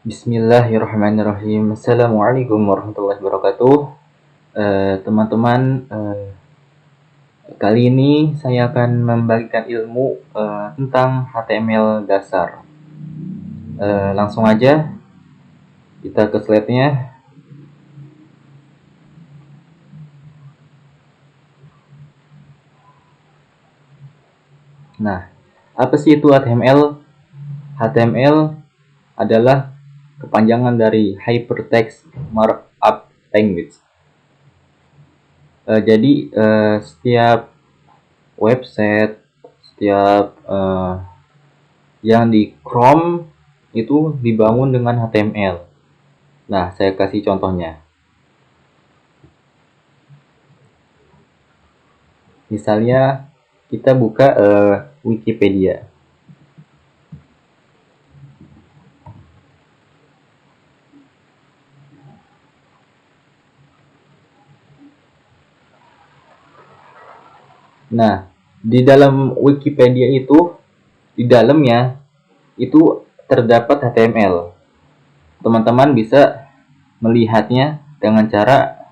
Bismillahirrahmanirrahim. Assalamualaikum warahmatullahi wabarakatuh. Teman-teman, kali ini saya akan membagikan ilmu tentang HTML dasar. Langsung aja kita ke slide-nya. Nah, apa sih itu HTML? HTML adalah kepanjangan dari Hypertext Markup Language. Jadi setiap website, setiap yang di Chrome itu dibangun dengan HTML. Nah, saya kasih contohnya. Misalnya kita buka Wikipedia. Nah, di dalam Wikipedia itu, di dalamnya itu terdapat HTML. Teman-teman bisa melihatnya dengan cara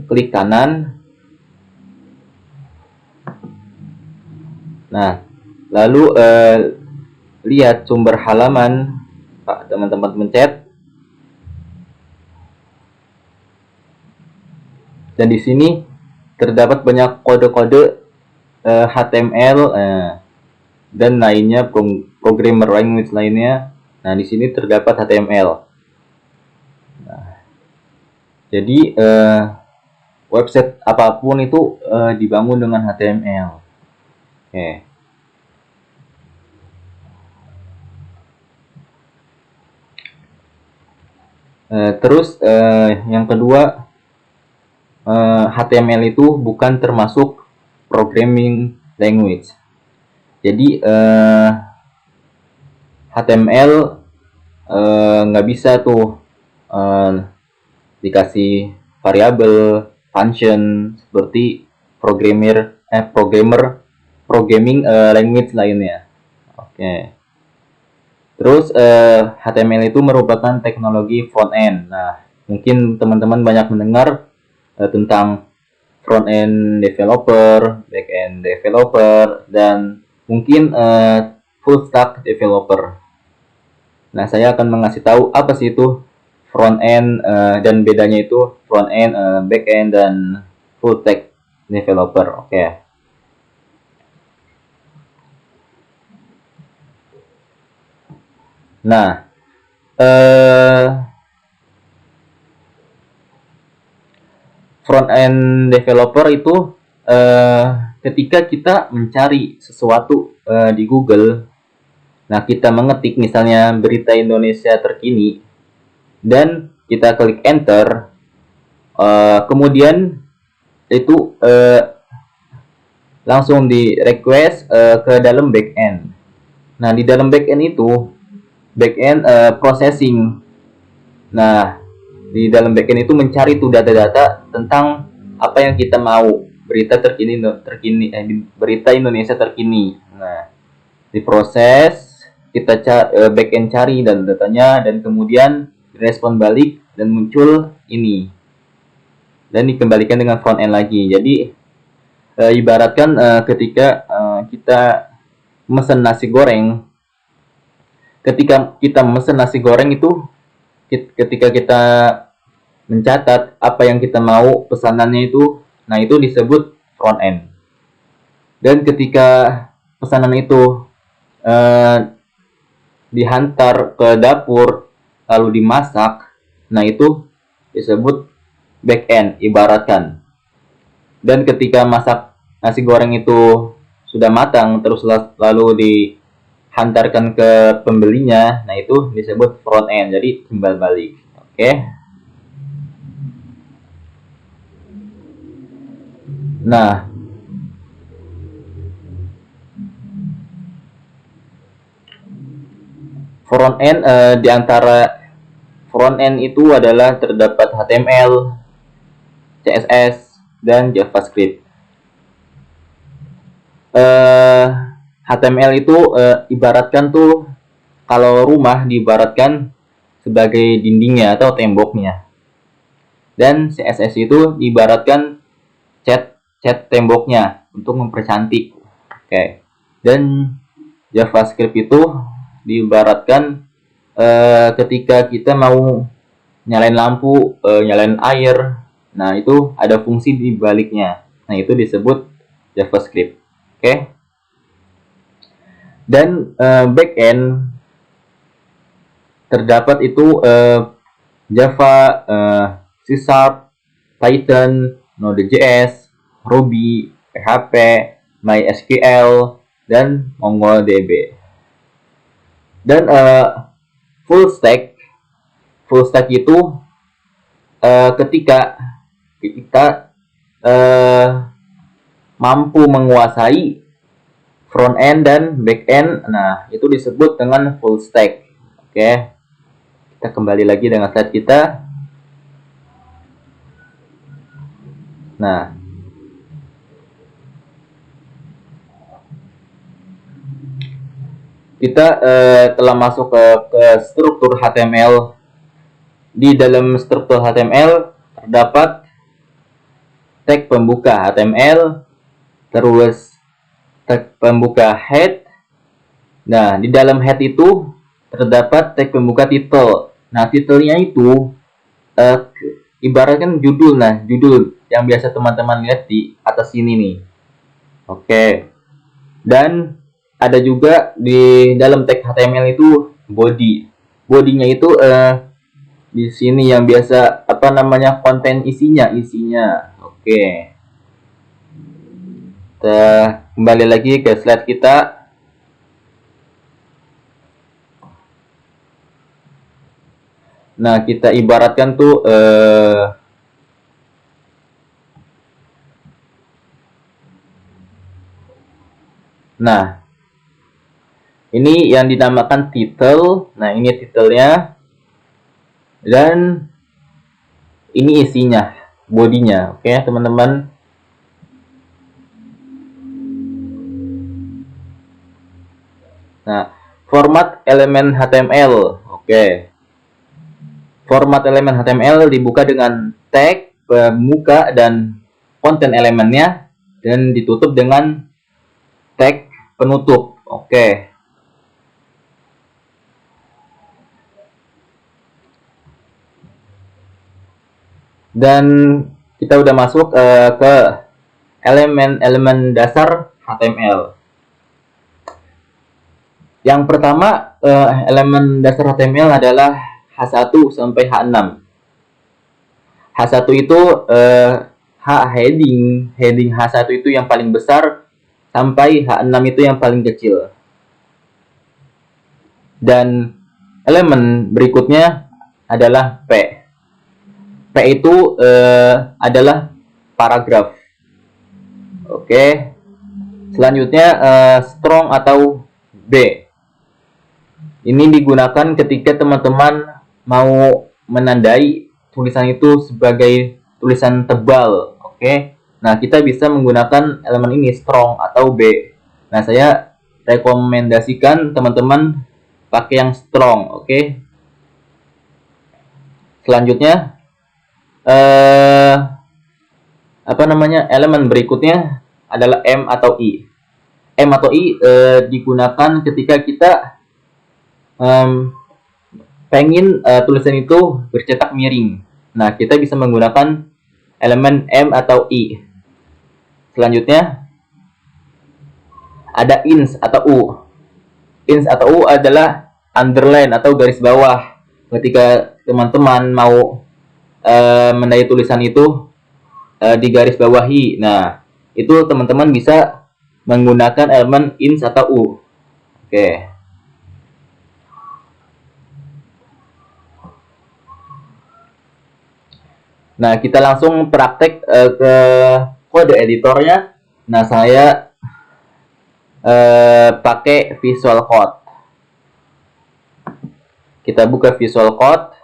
klik kanan. Nah, lalu lihat sumber halaman, teman-teman mencet. Dan di sini terdapat banyak kode-kode HTML dan lainnya, programmer language lainnya. Nah, di sini terdapat HTML. Nah, jadi website apapun itu dibangun dengan HTML. Oke. Terus yang kedua, HTML itu bukan termasuk programming language. Jadi HTML nggak bisa tuh dikasih variabel, function seperti programming language lainnya. Oke. Terus HTML itu merupakan teknologi front end. Nah, mungkin teman-teman banyak mendengar tentang front end developer, back end developer, dan mungkin full stack developer. Nah, saya akan mengasih tahu apa sih itu front end dan bedanya itu front end, back end, dan full stack developer. Oke. Nah, front end developer itu ketika kita mencari sesuatu di Google, nah kita mengetik misalnya berita Indonesia terkini dan kita klik enter, kemudian itu langsung di request ke dalam backend. Nah, di dalam backend itu backend processing. Nah, di dalam backend itu mencari tuh data-data tentang apa yang kita mau, berita berita Indonesia terkini. Nah, diproses, kita backend cari dan datanya, dan kemudian respon balik dan muncul ini, dan dikembalikan dengan front end lagi. Jadi ibaratkan ketika kita mesen nasi goreng, ketika kita mesen nasi goreng itu, ketika kita mencatat apa yang kita mau pesanannya itu, nah itu disebut front end. Dan ketika pesanan itu dihantar ke dapur lalu dimasak, nah itu disebut back end ibaratkan. Dan ketika masak nasi goreng itu sudah matang terus lalu dihantarkan ke pembelinya, nah itu disebut front end, jadi timbal balik. Oke. Nah, front end di antara front end itu adalah terdapat HTML, CSS, dan JavaScript. HTML itu ibaratkan tuh, kalau rumah diibaratkan sebagai dindingnya atau temboknya. Dan CSS itu diibaratkan cat temboknya untuk mempercantik. Oke. Dan JavaScript itu diibaratkan ketika kita mau nyalain lampu, nyalain air, nah itu ada fungsi di baliknya. Nah itu disebut JavaScript. Oke. Dan backend terdapat itu Java, C Sharp, Python, Node.js, Ruby, PHP, MySQL, dan MongoDB. Dan full stack itu ketika kita mampu menguasai front end dan back end, nah itu disebut dengan full stack. Oke, kita kembali lagi dengan slide kita. Nah, kita telah masuk ke struktur HTML. Di dalam struktur HTML terdapat tag pembuka HTML, terus tag pembuka head. Nah, di dalam head itu terdapat tag pembuka title. Nah, titelnya itu ibaratkan judul. Nah, judul yang biasa teman-teman lihat di atas sini nih. Oke. Dan ada juga di dalam tag HTML itu body. Bodinya itu di sini yang biasa konten isinya. Oke. Kita kembali lagi ke slide kita. Nah, kita ibaratkan tuh nah, ini yang dinamakan title. Nah, ini titelnya. Dan ini isinya, bodinya. Oke, teman-teman. Nah, format elemen HTML. Oke. Format elemen HTML dibuka dengan tag pembuka dan konten elemennya, dan ditutup dengan tag penutup. Oke. Dan kita udah masuk ke elemen-elemen dasar HTML. Yang pertama, elemen dasar HTML adalah H1 sampai H6. H1 itu heading H1 itu yang paling besar sampai H6 itu yang paling kecil. Dan elemen berikutnya adalah P. P itu adalah paragraf. Oke. Selanjutnya strong atau B. Ini digunakan ketika teman-teman mau menandai tulisan itu sebagai tulisan tebal. Oke. Nah, kita bisa menggunakan elemen ini strong atau B. Nah, saya rekomendasikan teman-teman pakai yang strong. Oke. Selanjutnya elemen berikutnya adalah M atau I. M atau I digunakan ketika kita pengen tulisan itu bercetak miring. Nah, kita bisa menggunakan elemen M atau I. Selanjutnya ada ins atau U. Ins atau U adalah underline atau garis bawah. Ketika teman-teman mau menandai tulisan itu di garis bawahi. Nah, itu teman-teman bisa menggunakan elemen ins atau U. Oke. Nah, kita langsung praktek ke kode editornya. Nah, saya pakai Visual Code. Kita buka Visual Code.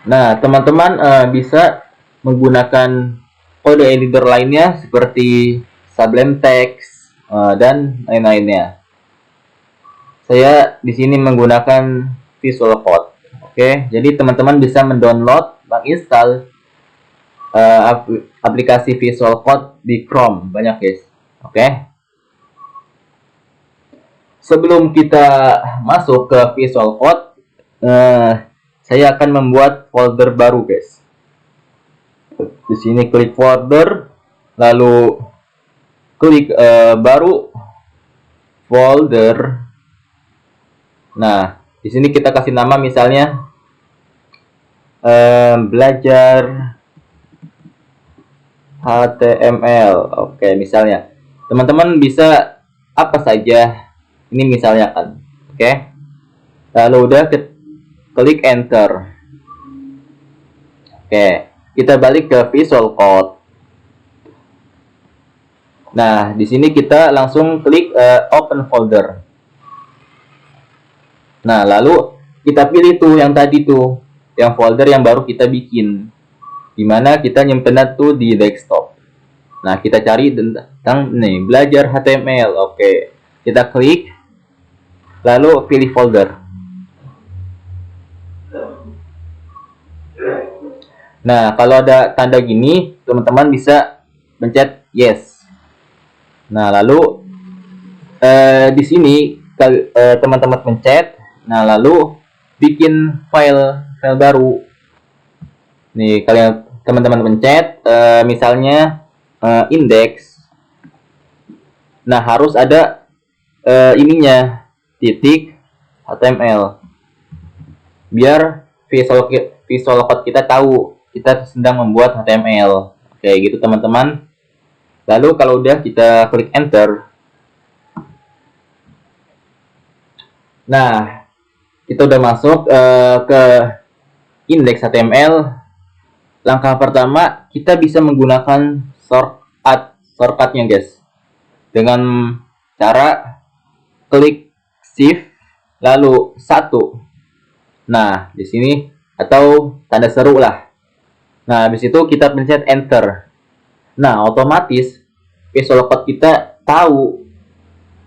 Nah, teman-teman bisa menggunakan kode editor lainnya seperti Sublime Text dan lain-lainnya. Saya di sini menggunakan Visual Code. Oke, jadi teman-teman bisa mendownload, menginstal aplikasi Visual Code di Chrome, banyak guys. Oke. Sebelum kita masuk ke Visual Code, saya akan membuat folder baru guys. Di sini klik folder, lalu klik baru folder. Nah, di sini kita kasih nama misalnya belajar HTML. Oke, misalnya teman-teman bisa apa saja. Ini misalnya kan. Oke. Lalu udah klik enter. Oke, kita balik ke Visual Code. Nah, di sini kita langsung klik open folder. Nah, lalu kita pilih tuh yang tadi tuh, yang folder yang baru kita bikin, dimana kita nyimpen tuh di desktop. Nah, kita cari tentang nih belajar HTML. Oke, kita klik, lalu pilih folder. Nah, kalau ada tanda gini, teman-teman bisa pencet yes. Nah, lalu di sini teman-teman pencet. Nah, lalu bikin file baru. Nih, kalian teman-teman pencet misalnya index. Nah, harus ada ininya titik HTML. Biar Visual Code kita tahu kita sedang membuat HTML. Oke, gitu teman-teman. Lalu kalau udah kita klik enter. Nah, kita udah masuk ke index HTML. Langkah pertama, kita bisa menggunakan shortcutnya guys. Dengan cara klik shift lalu 1. Nah, di sini atau tanda seru lah. Nah, habis itu kita pencet enter. Nah, otomatis Visual Code kita tahu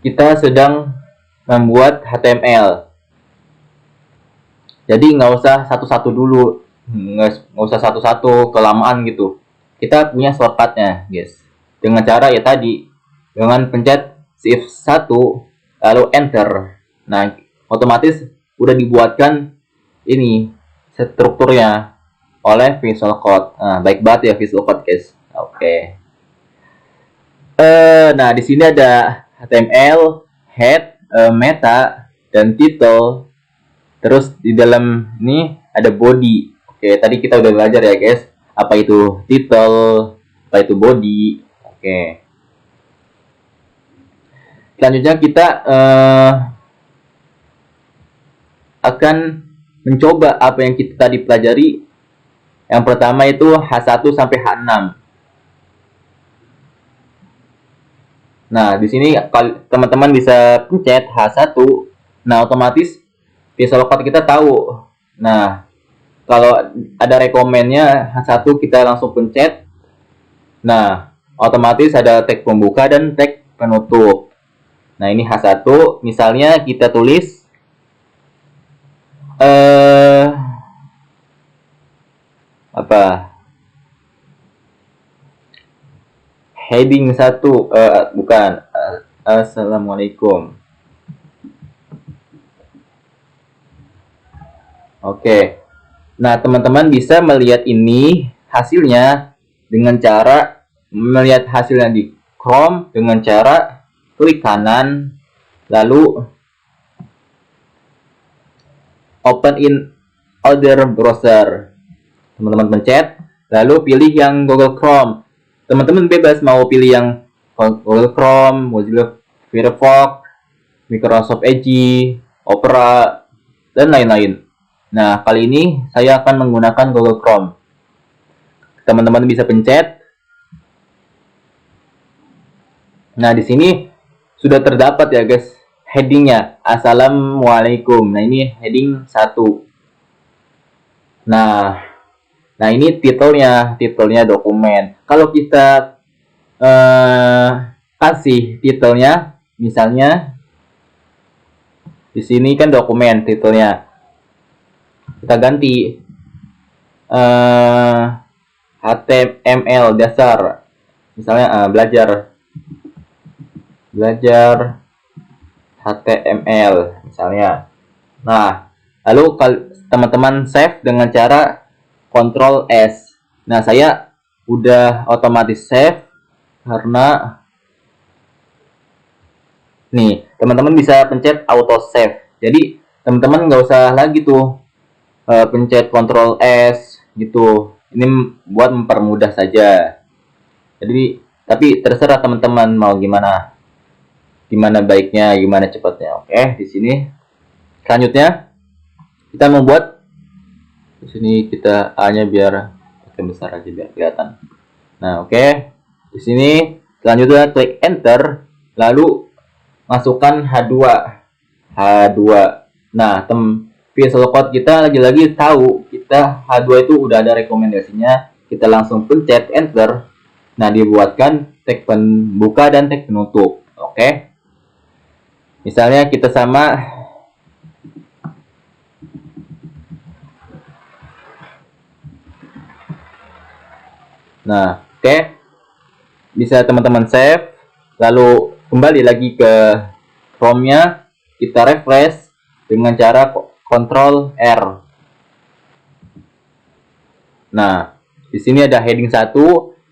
kita sedang membuat HTML. Jadi nggak usah satu-satu dulu, nggak usah satu-satu kelamaan gitu. Kita punya shortcutnya, guys. Dengan cara ya tadi, dengan pencet shift 1 lalu enter. Nah, otomatis udah dibuatkan ini strukturnya oleh Visual Code. Nah, baik banget ya Visual Code, guys. Oke. Nah, di sini ada HTML, head, meta, dan title. Terus di dalam ini ada body. Oke, tadi kita udah belajar ya guys, apa itu title, apa itu body. Oke. Selanjutnya kita akan mencoba apa yang kita tadi pelajari. Yang pertama itu H1 sampai H6. Nah, di sini teman-teman bisa pencet H1. Nah, otomatis Visual Code kita tahu. Nah, kalau ada rekomennya H1 kita langsung pencet. Nah, otomatis ada tag pembuka dan tag penutup. Nah, ini H1 misalnya kita tulis apa? Heading 1 bukan Assalamualaikum. Oke. Nah, teman-teman bisa melihat ini hasilnya dengan cara melihat hasilnya di Chrome dengan cara klik kanan lalu open in other browser. Teman-teman pencet lalu pilih yang Google Chrome. Teman-teman bebas mau pilih yang Google Chrome, Mozilla Firefox, Microsoft Edge, Opera, dan lain-lain. Nah, kali ini saya akan menggunakan Google Chrome. Teman-teman bisa pencet. Nah, di sini sudah terdapat ya guys headingnya Assalamualaikum. Nah, ini heading 1. Nah, Nah, ini titelnya dokumen. Kalau kita kasih titelnya, misalnya di sini kan dokumen titelnya, kita ganti HTML dasar, misalnya belajar HTML misalnya. Nah, lalu teman-teman save dengan cara Ctrl S. Nah, saya udah otomatis save karena nih, teman-teman bisa pencet auto save. Jadi, teman-teman nggak usah lagi tuh pencet Ctrl S gitu. Ini buat mempermudah saja. Jadi, tapi terserah teman-teman mau gimana baiknya, gimana cepatnya. Oke, di sini selanjutnya kita membuat di sini kita A-nya biar besar aja biar kelihatan. Nah, oke. Di sini selanjutnya klik enter, lalu masukkan H2. Nah, Visual Code kita lagi-lagi tahu kita H2 itu udah ada rekomendasinya. Kita langsung pencet enter. Nah, dibuatkan tag pembuka dan tag penutup. Oke. Misalnya kita sama Nah, oke. Bisa teman-teman save, lalu kembali lagi ke Chrome-nya, kita refresh dengan cara Ctrl R. Nah, di sini ada heading 1,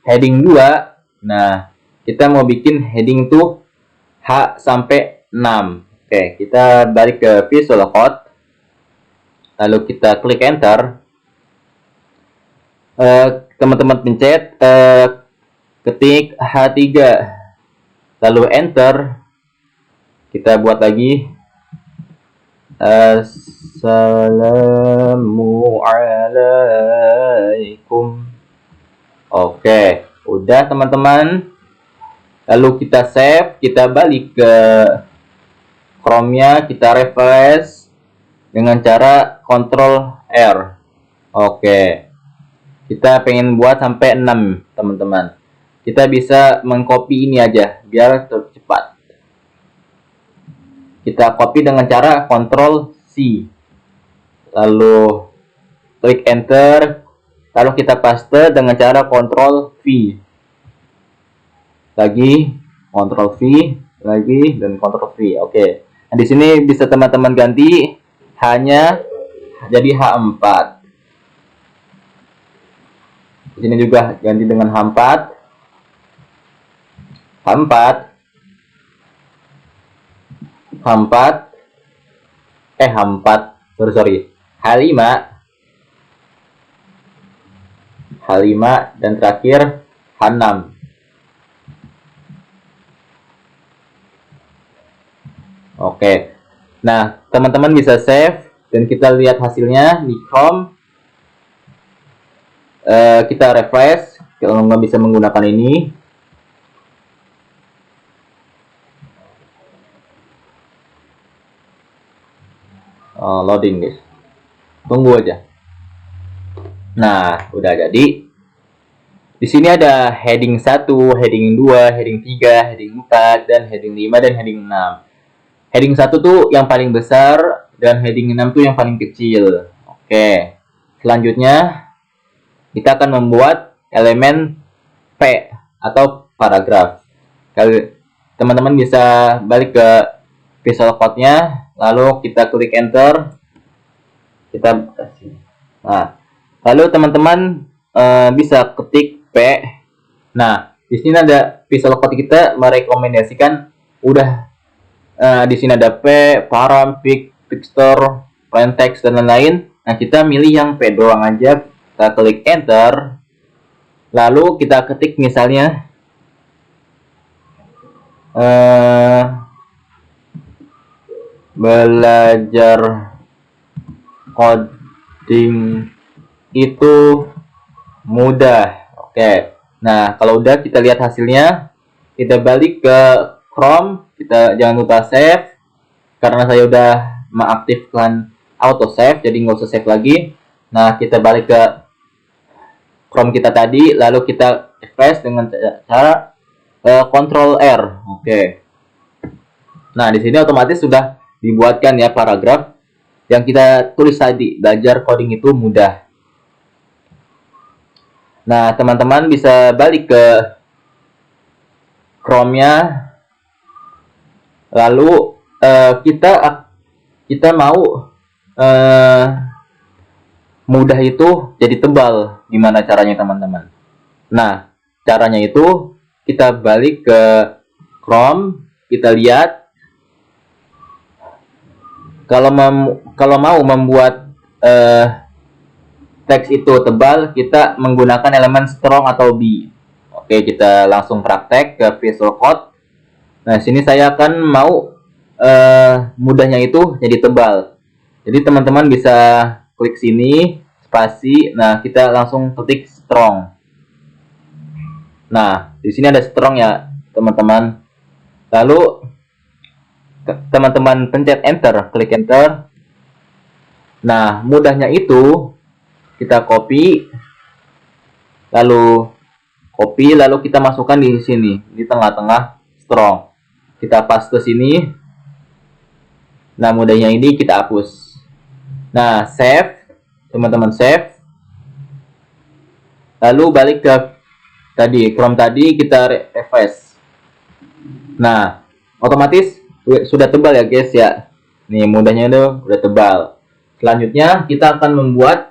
heading 2. Nah, kita mau bikin heading tuh H sampai 6. Oke, kita balik ke Visual Code. Lalu kita klik enter. Teman-teman pencet ketik H3, lalu enter. Kita buat lagi Assalamualaikum. Oke, udah teman-teman. Lalu kita save, kita balik ke Chrome-nya, kita refresh dengan cara Ctrl R. Oke. Kita pengen buat sampai 6, teman-teman. Kita bisa mengcopy ini aja biar cepat. Kita copy dengan cara Ctrl C. Lalu klik enter. Lalu kita paste dengan cara Ctrl V. Lagi Ctrl V, lagi dan Ctrl V. Oke. Nah, di sini bisa teman-teman ganti hanya jadi H4. Di sini juga ganti dengan H4. H4. Sorry. H5. Dan terakhir H6. Oke. Nah, teman-teman bisa save dan kita lihat hasilnya di Chrome. Kita refresh kalau nggak bisa menggunakan ini. Loading guys, tunggu aja. Nah, udah jadi. Di sini ada heading 1, heading 2, heading 3, heading 4, dan heading 5 dan heading 6. Heading 1 tuh yang paling besar dan heading 6 tuh yang paling kecil. Oke. Selanjutnya kita akan membuat elemen P atau paragraf. Teman-teman bisa balik ke Visual Code-nya, lalu kita klik enter. Kita kasih. Nah, lalu teman-teman bisa ketik P. Nah, di sini ada Visual Code kita merekomendasikan udah di sini ada P, param, pic, picture, plain text dan lain-lain. Nah, kita milih yang P doang aja. Kita klik enter. Lalu kita ketik misalnya belajar coding itu mudah. Oke. Nah, kalau udah kita lihat hasilnya, kita balik ke Chrome. Kita jangan lupa save. Karena saya udah mengaktifkan auto save, jadi nggak usah save lagi. Nah, kita balik ke Chrome kita tadi, lalu kita refresh dengan cara Ctrl R. Oke. Nah, di sini otomatis sudah dibuatkan ya paragraf yang kita tulis tadi. Belajar coding itu mudah. Nah, teman-teman bisa balik ke Chrome-nya. Lalu kita mau mudah itu jadi tebal. Gimana caranya, teman-teman? Nah, caranya itu kita balik ke Chrome, kita lihat kalau mau membuat teks itu tebal, kita menggunakan elemen strong atau B. Oke, kita langsung praktek ke Visual Code. Nah, sini saya akan mau mudahnya itu jadi tebal. Jadi teman-teman bisa klik sini, spasi. Nah, kita langsung ketik strong. Nah, di sini ada strong ya, teman-teman. Lalu teman-teman pencet enter, klik enter. Nah, mudahnya itu kita copy, lalu kita masukkan di sini, di tengah-tengah strong. Kita paste sini. Nah, mudahnya ini kita hapus. Nah, save, teman-teman save. Lalu balik ke tadi, Chrome tadi, kita refresh. Nah, otomatis sudah tebal ya guys ya. Nih, mudahnya itu udah tebal. Selanjutnya kita akan membuat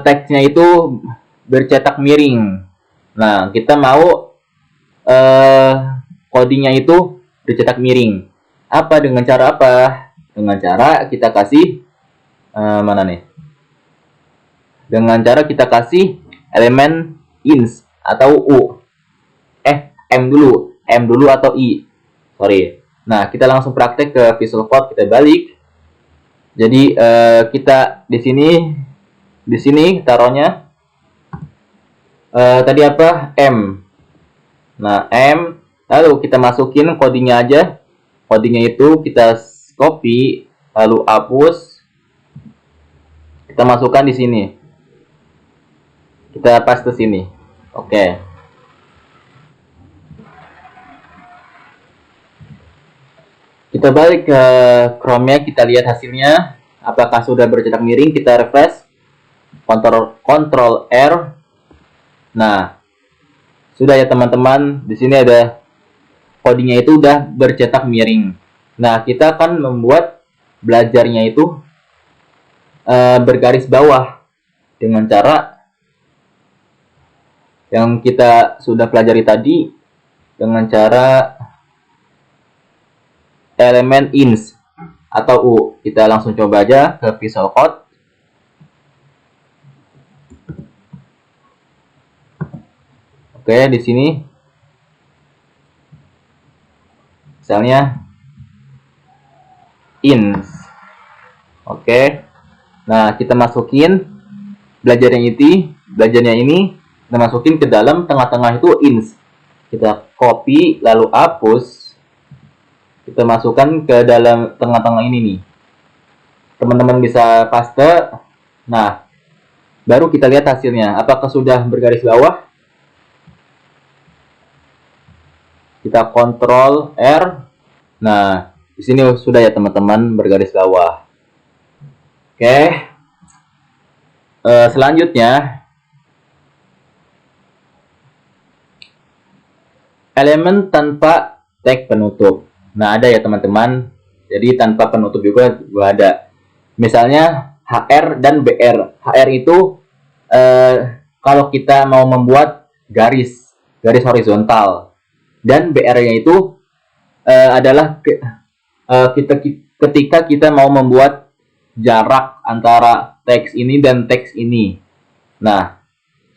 teksnya itu bercetak miring. Nah, kita mau codingnya itu bercetak miring. Dengan cara apa? Dengan cara kita kasih mana nih? Dengan cara kita kasih elemen ins atau u. M dulu atau i. Sorry. Nah, kita langsung praktek ke Visual Code, kita balik. Jadi kita di sini taruhnya tadi apa? M. Nah, M, lalu kita masukin codingnya aja. Codingnya itu kita copy, lalu hapus. Kita masukkan di sini. Kita paste sini. Oke. Kita balik ke Chrome-nya, kita lihat hasilnya. Apakah sudah bercetak miring? Kita refresh. Ctrl R. Nah, sudah ya teman-teman. Di sini ada codingnya itu udah bercetak miring. Nah, kita akan membuat belajarnya itu bergaris bawah dengan cara yang kita sudah pelajari tadi, dengan cara elemen ins atau u. Kita langsung coba aja ke Visual Code. Oke, di sini misalnya ins. Oke. Nah, kita masukin belajarnya ini kita masukin ke dalam tengah-tengah itu ins. Kita copy lalu hapus. Kita masukkan ke dalam tengah-tengah ini nih. Teman-teman bisa paste. Nah, baru kita lihat hasilnya. Apakah sudah bergaris bawah? Kita Ctrl R. Nah, di sini sudah ya teman-teman bergaris bawah. Oke. Selanjutnya elemen tanpa tag penutup. Nah, ada ya teman-teman. Jadi tanpa penutup juga ada. Misalnya HR dan BR. HR itu kalau kita mau membuat garis horizontal, dan BR-nya itu adalah ketika kita mau membuat jarak antara teks ini dan teks ini. Nah,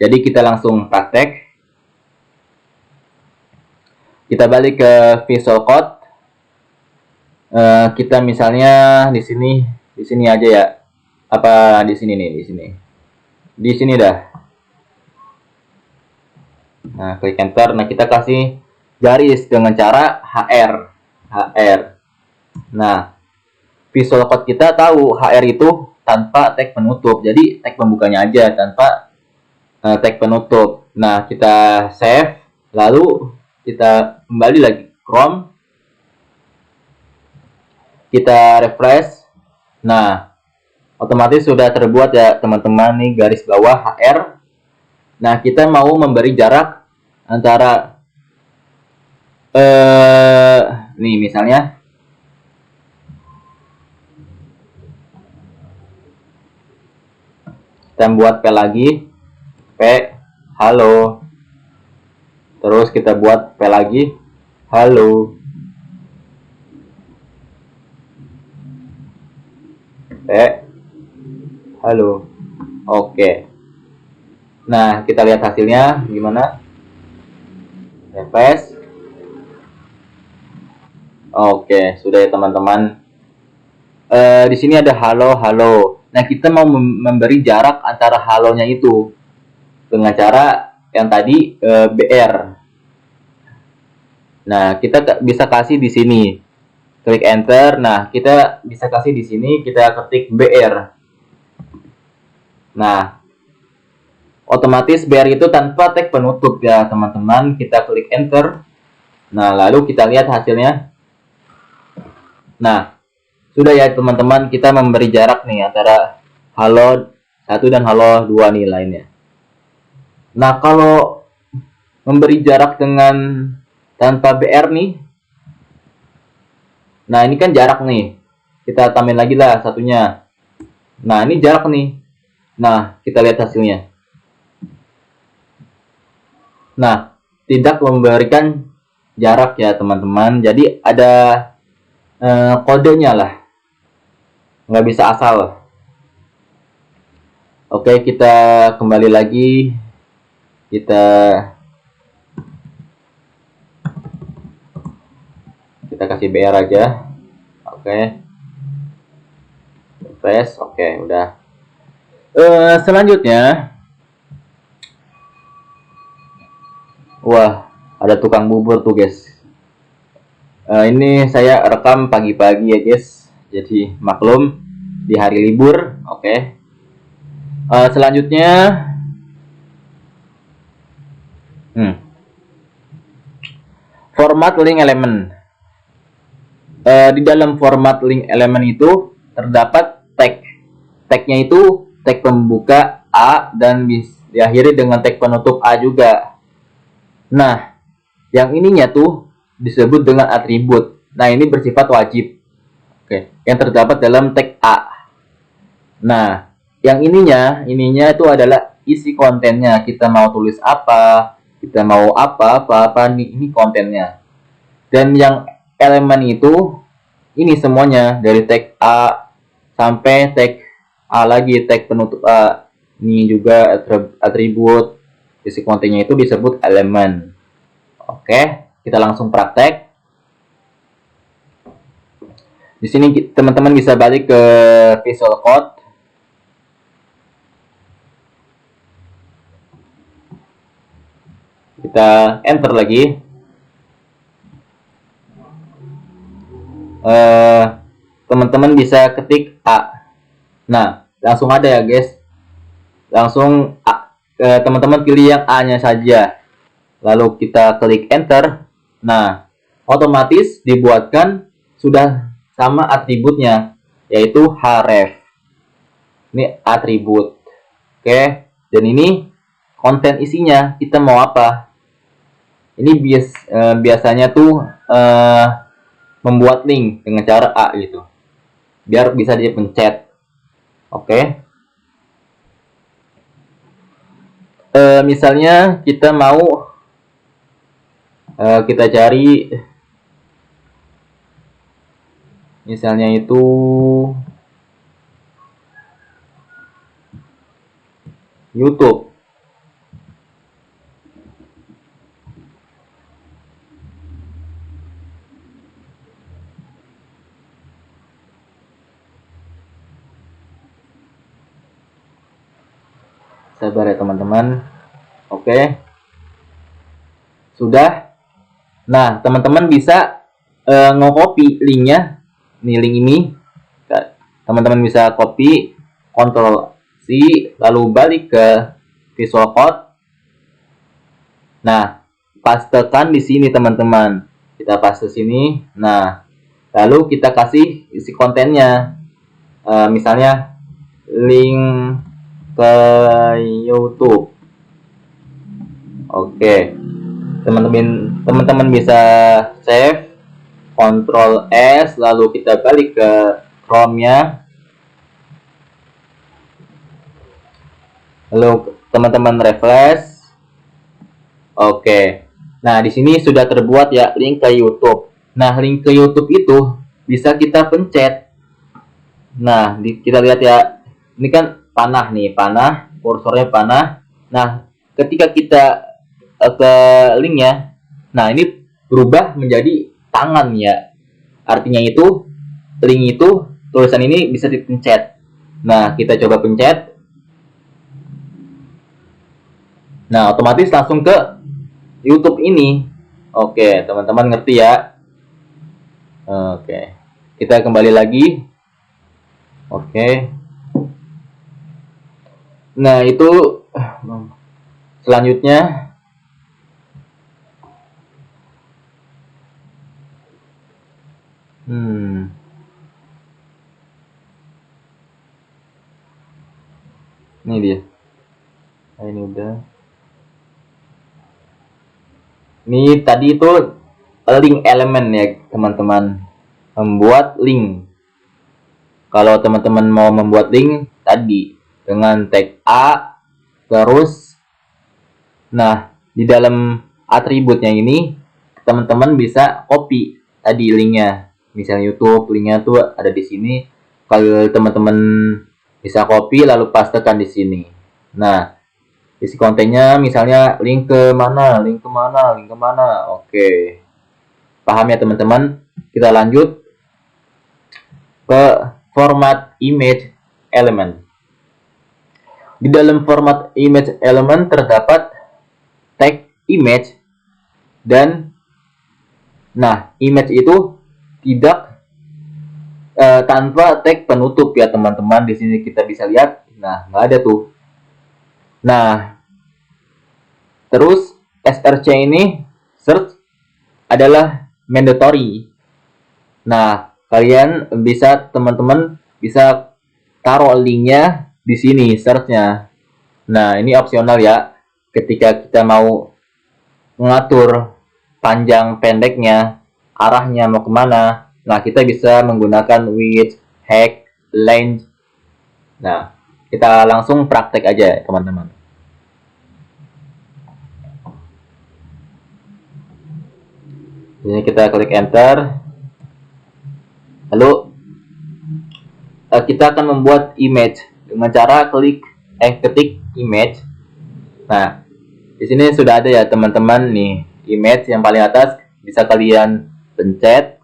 jadi kita langsung praktek. Kita balik ke Visual Code. Kita misalnya di sini aja ya. Apa di sini nih, di sini dah. Nah, klik enter. Nah, kita kasih garis dengan cara HR. Nah, Visual Code kita tahu HR itu tanpa tag penutup. Jadi tag pembukanya aja tanpa tag penutup. Nah, kita save, lalu kita kembali lagi Chrome, kita refresh. Nah, otomatis sudah terbuat ya teman-teman nih garis bawah HR. Nah, kita mau memberi jarak antara nih misalnya kita buat P lagi, P halo, terus kita buat P lagi, halo, P halo. Oke, nah kita lihat hasilnya gimana. Refresh. Oke, sudah ya teman-teman. Di sini ada halo halo. Nah, kita mau memberi jarak antara halonya itu dengan cara yang tadi BR. Nah, kita bisa kasih di sini. Klik enter. Nah, kita bisa kasih di sini, kita ketik BR. Nah, otomatis BR itu tanpa tag penutup ya, teman-teman. Kita klik enter. Nah, lalu kita lihat hasilnya. Nah, sudah ya teman-teman, kita memberi jarak nih antara halo 1 dan halo 2 nih lainnya. Nah, kalau memberi jarak dengan tanpa BR nih, nah ini kan jarak nih, kita tambahin lagi lah satunya. Nah, ini jarak nih. Nah, kita lihat hasilnya. Nah, tidak memberikan jarak ya teman-teman, jadi ada kodenya lah, nggak bisa asal. Oke, kita kembali lagi, kita kasih BR aja. Oke, refresh. Oke, udah. Selanjutnya, wah, ada tukang bubur tuh guys. Ini saya rekam pagi-pagi ya guys, jadi maklum di hari libur. Oke. Selanjutnya, format link element. Di dalam format link element itu terdapat tag. Tagnya itu tag pembuka A dan diakhiri dengan tag penutup A juga. Nah, yang ininya tuh disebut dengan atribut. Nah, ini bersifat wajib. Oke, yang terdapat dalam tag A. Nah, yang ininya itu adalah isi kontennya. Kita mau tulis apa, kita mau apa ini kontennya. Dan yang elemen itu ini semuanya dari tag A sampai tag A lagi, tag penutup A. Ini juga atribut, isi kontennya itu disebut elemen. Oke, kita langsung praktek. Di sini teman-teman bisa balik ke Visual Code. Kita enter lagi. Teman-teman bisa ketik A. Nah, langsung ada ya guys. Langsung teman-teman pilih yang A-nya saja. Lalu kita klik enter. Nah, otomatis dibuatkan sudah sama atributnya, yaitu href. Ini atribut. Oke, dan ini konten isinya, kita mau apa. Ini biasanya tuh membuat link dengan cara A gitu, biar bisa dipencet. Oke. Misalnya kita mau kita cari misalnya itu YouTube. Sabar ya teman-teman. Oke. Sudah. Nah, teman-teman bisa nge-copy linknya. Nih link ini. Teman-teman bisa copy, Ctrl C, lalu balik ke Visual Code. Nah, pastekan di sini teman-teman. Kita paste sini. Nah, lalu kita kasih isi kontennya. Misalnya link ke YouTube. Oke. Teman-teman bisa save, Ctrl S, lalu kita balik ke Chrome-nya. Lalu teman-teman refresh. Oke. Nah, di sini sudah terbuat ya link ke YouTube. Nah, link ke YouTube itu bisa kita pencet. Nah, kita lihat ya. Ini kan panah nih, panah, kursornya panah. Nah, ketika kita ke linknya, nah ini berubah menjadi tangan ya. Artinya itu link itu, tulisan ini bisa dipencet. Nah, kita coba pencet. Nah, otomatis langsung ke YouTube ini. Oke, teman-teman ngerti ya? Oke. Kita kembali lagi. Oke. Nah, itu selanjutnya ini dia. Nah, ini udah. Ini tadi itu link elemen ya teman-teman, membuat link. Kalau teman-teman mau membuat link tadi dengan tag A, terus nah di dalam atributnya ini teman-teman bisa copy tadi linknya. Misalnya YouTube linknya tuh ada di sini. Kalau teman-teman bisa copy lalu pastekan di sini. Nah, isi kontennya misalnya link ke mana. Oke. Paham ya teman-teman? Kita lanjut ke format image element. Di dalam format image element terdapat tag image dan nah, image itu tidak tanpa tag penutup ya teman-teman. Di sini kita bisa lihat. Nah, nggak ada tuh. Nah, terus SRC ini search adalah mandatory. Nah, kalian bisa teman-teman bisa taruh linknya di sini searchnya. Nah, ini opsional ya. Ketika kita mau mengatur panjang pendeknya, arahnya mau kemana. Nah, kita bisa menggunakan width, height, length. Nah, kita langsung praktek aja teman-teman. Ini kita klik enter. Lalu kita akan membuat image dengan cara ketik image. Nah, di sini sudah ada ya teman-teman nih image yang paling atas, bisa kalian pencet.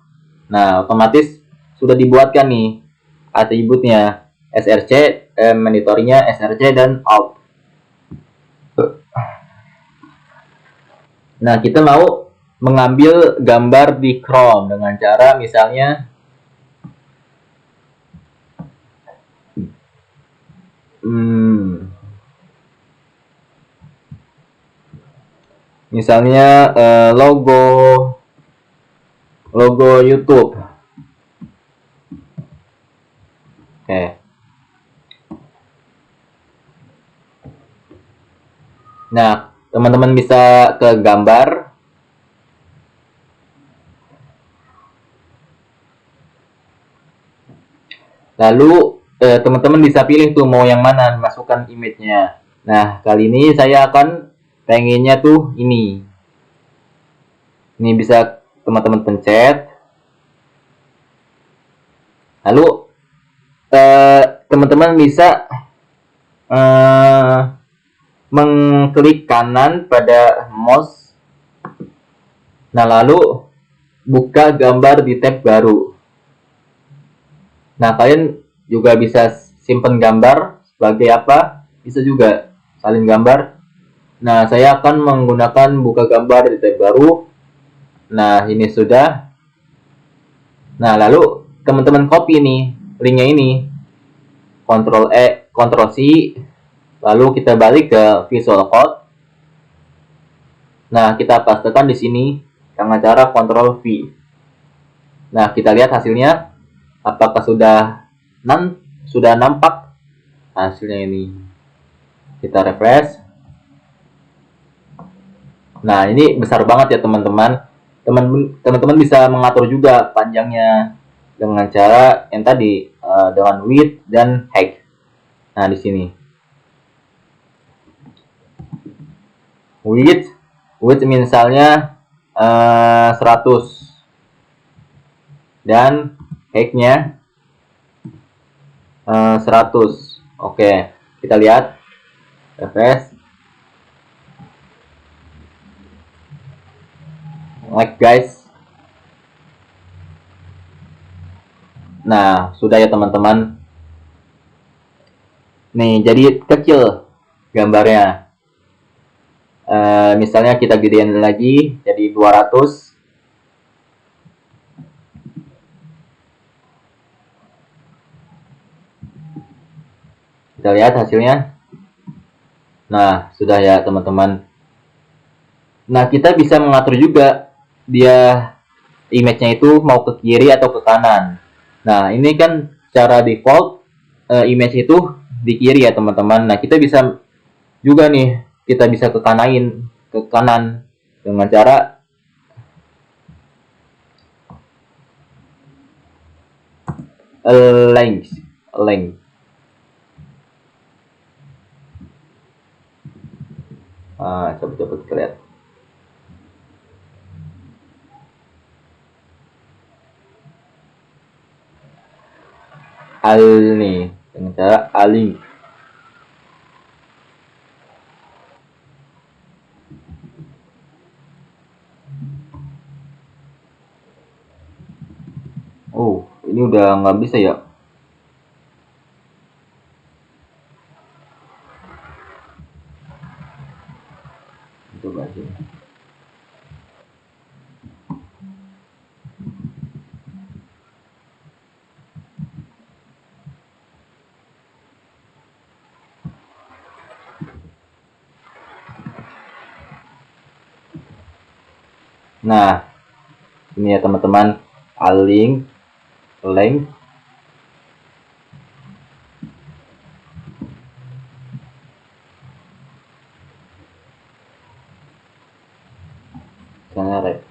Nah, otomatis sudah dibuatkan nih atributnya src, mandatory-nya src dan out. Nah, kita mau mengambil gambar di Chrome dengan cara misalnya logo YouTube. Oke. Nah, teman-teman bisa ke gambar. Lalu teman-teman bisa pilih tuh mau yang mana masukkan image-nya. Nah, kali ini saya akan pengennya tuh ini. Ini bisa teman-teman pencet. Lalu teman-teman bisa mengklik kanan pada mouse. Nah, lalu buka gambar di tab baru. Nah, kalian juga bisa simpan gambar sebagai apa? Bisa juga salin gambar. Nah, saya akan menggunakan buka gambar di tab baru. Nah, ini sudah. Nah, lalu teman-teman copy nih linknya ini. Ctrl E, Ctrl C. Lalu kita balik ke Visual Code. Nah, kita pastekan di sini dengan cara Ctrl V. Nah, kita lihat hasilnya. Apakah sudah nampak hasilnya ini? Kita refresh. Nah, ini besar banget ya teman-teman. Teman-teman bisa mengatur juga panjangnya dengan cara yang tadi, dengan width dan height. Nah, di sini width misalnya 100 dan height-nya 100. Oke, kita lihat refresh. Like guys. Nah, sudah ya teman-teman. Nih, jadi kecil gambarnya. Misalnya kita gedein lagi jadi 200. Kita lihat hasilnya. Nah, sudah ya teman-teman. Nah, kita bisa mengatur juga dia image-nya itu mau ke kiri atau ke kanan. Nah, ini kan cara default image itu di kiri ya teman-teman. Nah, kita bisa juga nih, kita bisa ke kanan dengan cara align. Coba kita lihat. Nih dengan cara align. Oh, ini udah nggak bisa ya. Coba aja. Nah, ini ya teman-teman, align. Misalnya right.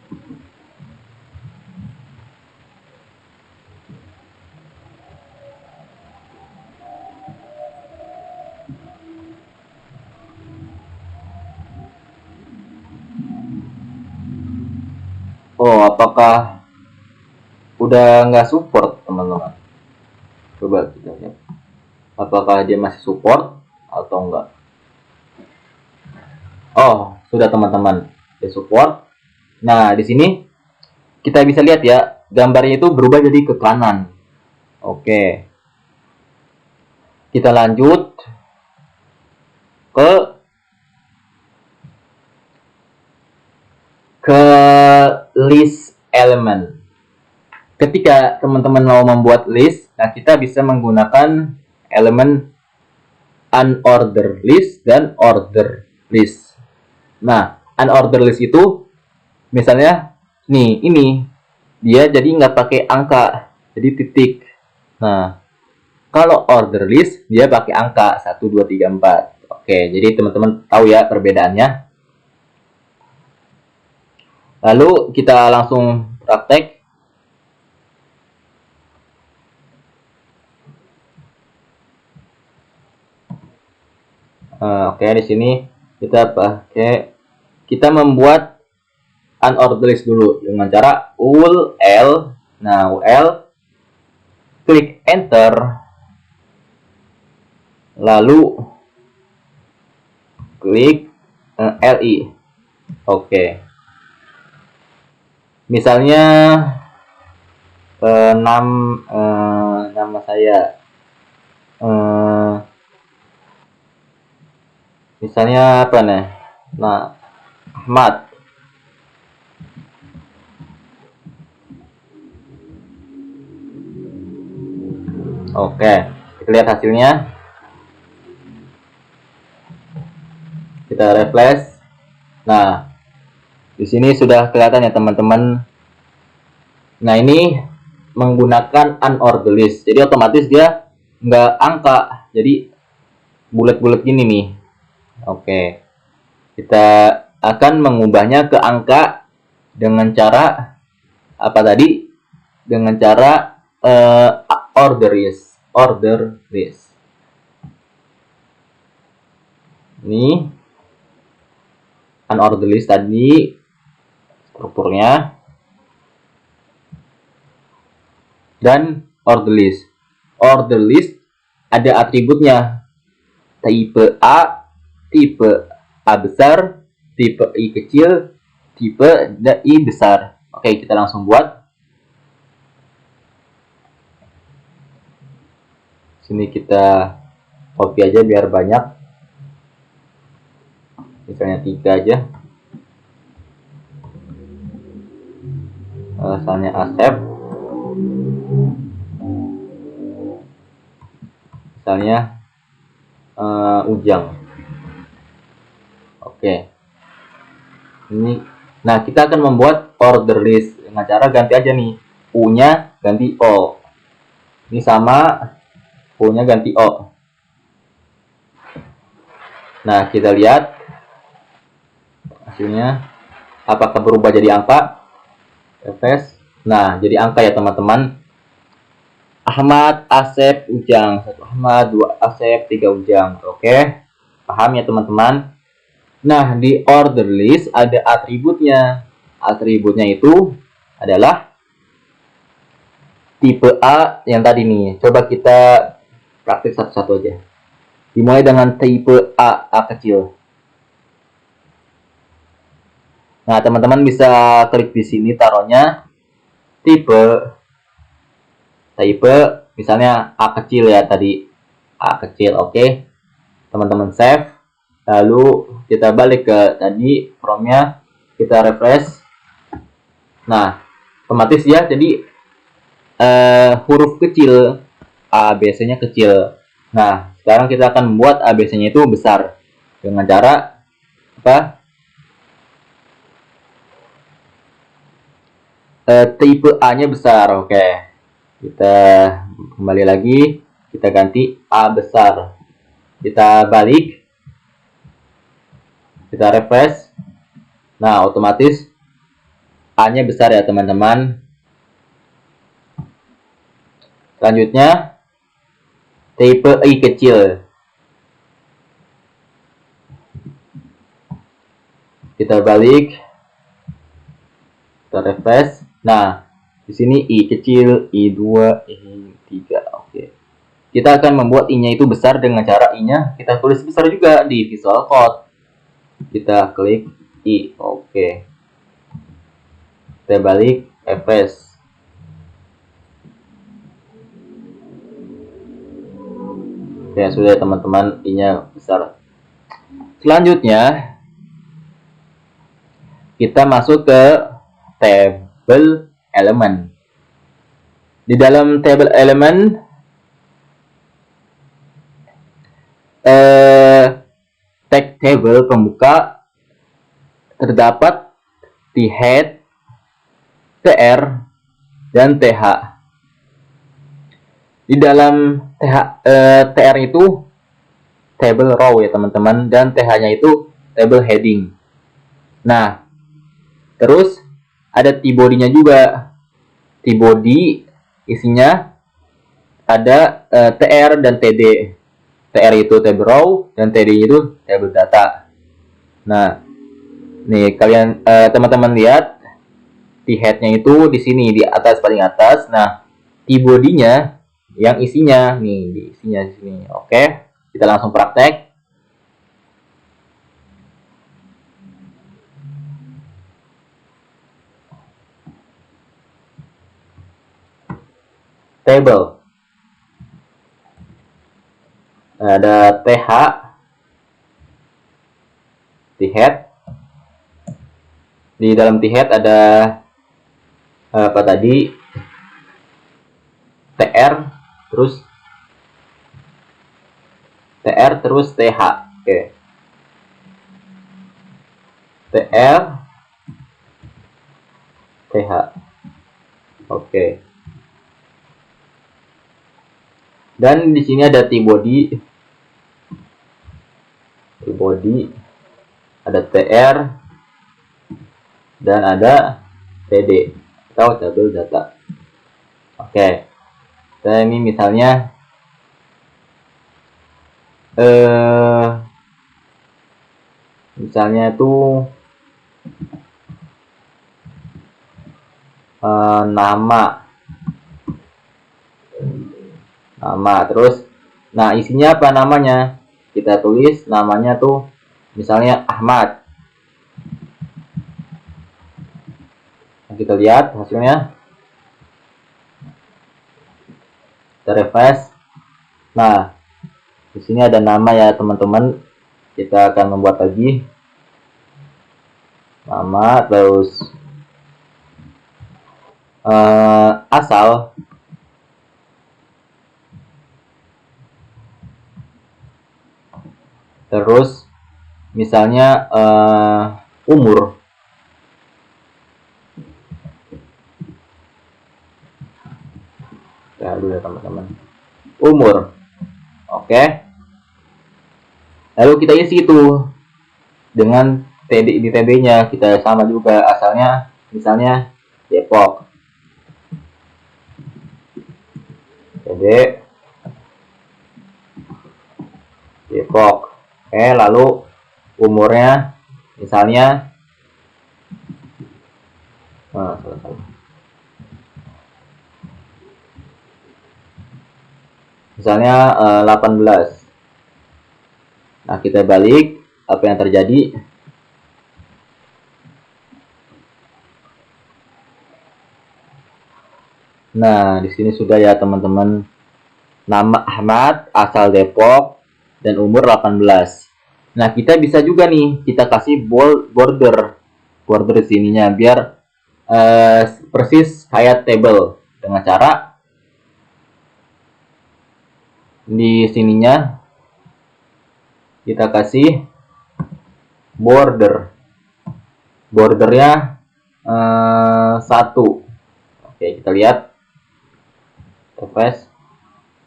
Oh, apakah udah nggak support teman-teman? Coba kita lihat. Apakah dia masih support atau enggak? Oh, sudah teman-teman, dia support. Nah, di sini kita bisa lihat ya, gambarnya itu berubah jadi ke kanan. Oke. Kita lanjut ke list element. Ketika teman-teman mau membuat list, nah kita bisa menggunakan elemen unordered list dan ordered list. Nah, unordered list itu misalnya nih, ini dia jadi nggak pakai angka, jadi titik. Nah, kalau order list dia pakai angka 1 2 3 4. Oke, jadi teman-teman tahu ya perbedaannya. Lalu kita langsung praktek. Oke, di sini kita membuat unordered list dulu dengan cara ul l. Nah, ul klik enter, lalu klik li. Oke. Misalnya nama saya misalnya apa nih? Nah, Ahmad. Oke, kita lihat hasilnya. Kita refresh. Nah, di sini sudah kelihatan ya teman-teman. Nah, ini menggunakan unordered list. Jadi otomatis dia nggak angka. Jadi bulat-bulat gini nih. Oke. Kita akan mengubahnya ke angka dengan cara apa tadi? Dengan cara order list. Ini unordered list tadi strukturnya, dan order list. Order list ada atributnya, tipe A, tipe A besar, tipe I kecil, tipe I besar. Oke, kita langsung buat. Sini kita copy aja biar banyak. Misalnya 3 aja. Misalnya Asep. Misalnya Ujang. Oke. Ini. Nah, kita akan membuat order list dengan cara ganti aja nih. U-nya ganti O. Ini sama, U-nya ganti O. Nah, kita lihat hasilnya apakah berubah jadi angka. Refresh. Nah, jadi angka ya teman-teman. Ahmad, Asep, Ujang. 1 Ahmad, 2 Asep, 3 Ujang. Oke, paham ya teman-teman. Nah, di order list ada atributnya. Atributnya itu adalah tipe A yang tadi nih. Coba kita praktik satu-satu aja. Dimulai dengan tipe A, A kecil. Nah, teman-teman bisa klik di sini taruhnya tipe misalnya A kecil ya tadi. A kecil, oke. Teman-teman save. Lalu kita balik ke tadi from-nya, kita refresh. Nah, otomatis ya jadi huruf kecil ABC-nya kecil. Nah, sekarang kita akan membuat ABC-nya itu besar dengan cara apa? Tipe A-nya besar. Oke. Kita kembali lagi, kita ganti A besar. Kita balik. Kita refresh. Nah, otomatis A-nya besar ya, teman-teman. Selanjutnya tipe I kecil. Kita balik. Kita refresh. Nah, di sini I kecil, I2, I3. Oke. Kita akan membuat I-nya itu besar dengan cara I-nya kita tulis besar juga di Visual Code. Kita klik I. Oke. Kita balik, refresh. Ya sudah teman-teman, I-nya besar. Selanjutnya kita masuk ke table element. Di dalam table element tag table pembuka terdapat di head, tr, dan th. Di dalam tr itu table row ya teman-teman, dan th-nya itu table heading. Nah, terus ada T-body-nya juga. T-body isinya ada tr dan td. TR itu table row dan TD itu table data. Nah, nih kalian teman-teman lihat T-head-nya itu di sini di atas, paling atas. Nah, T-body-nya yang isinya nih di isinya di sini. Oke, kita langsung praktek. Table. Ada TH, T-head. Di dalam T-head ada apa tadi? TR terus TH. Oke. TR TH. Oke. Dan di sini ada T-body, ada TR, dan ada TD atau table data. Oke. Dan ini misalnya itu nama, terus nah isinya apa namanya, kita tulis namanya tuh misalnya Ahmad. Kita lihat hasilnya, kita refresh. Nah, di sini ada nama ya teman-teman. Kita akan membuat lagi nama, terus asal, terus misalnya umur. Ya dulu ya teman-teman, umur. Oke. Lalu kita isi itu dengan TD, di TD-nya kita sama juga, asalnya misalnya Depok. TD Depok. Oke, lalu umurnya misalnya misalnya 18. Nah, kita balik, apa yang terjadi? Nah, di sini sudah ya teman-teman. Nama Ahmad, asal Depok, dan umur 18. Nah, kita bisa juga nih, kita kasih border sininya biar persis kayak table, dengan cara di sininya kita kasih bordernya 1. Oke, kita lihat refresh.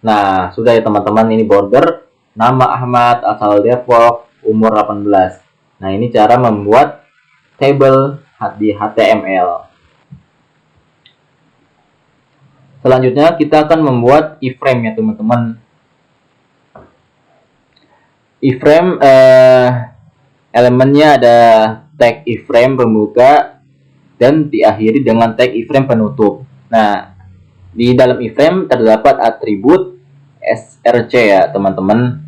Nah, sudah ya teman-teman, ini border nama Ahmad, asal Depok, umur 18. Nah, ini cara membuat table di HTML. Selanjutnya kita akan membuat iframe ya teman-teman. Iframe elemennya ada tag iframe pembuka dan diakhiri dengan tag iframe penutup. Nah, di dalam iframe terdapat atribut src ya teman-teman.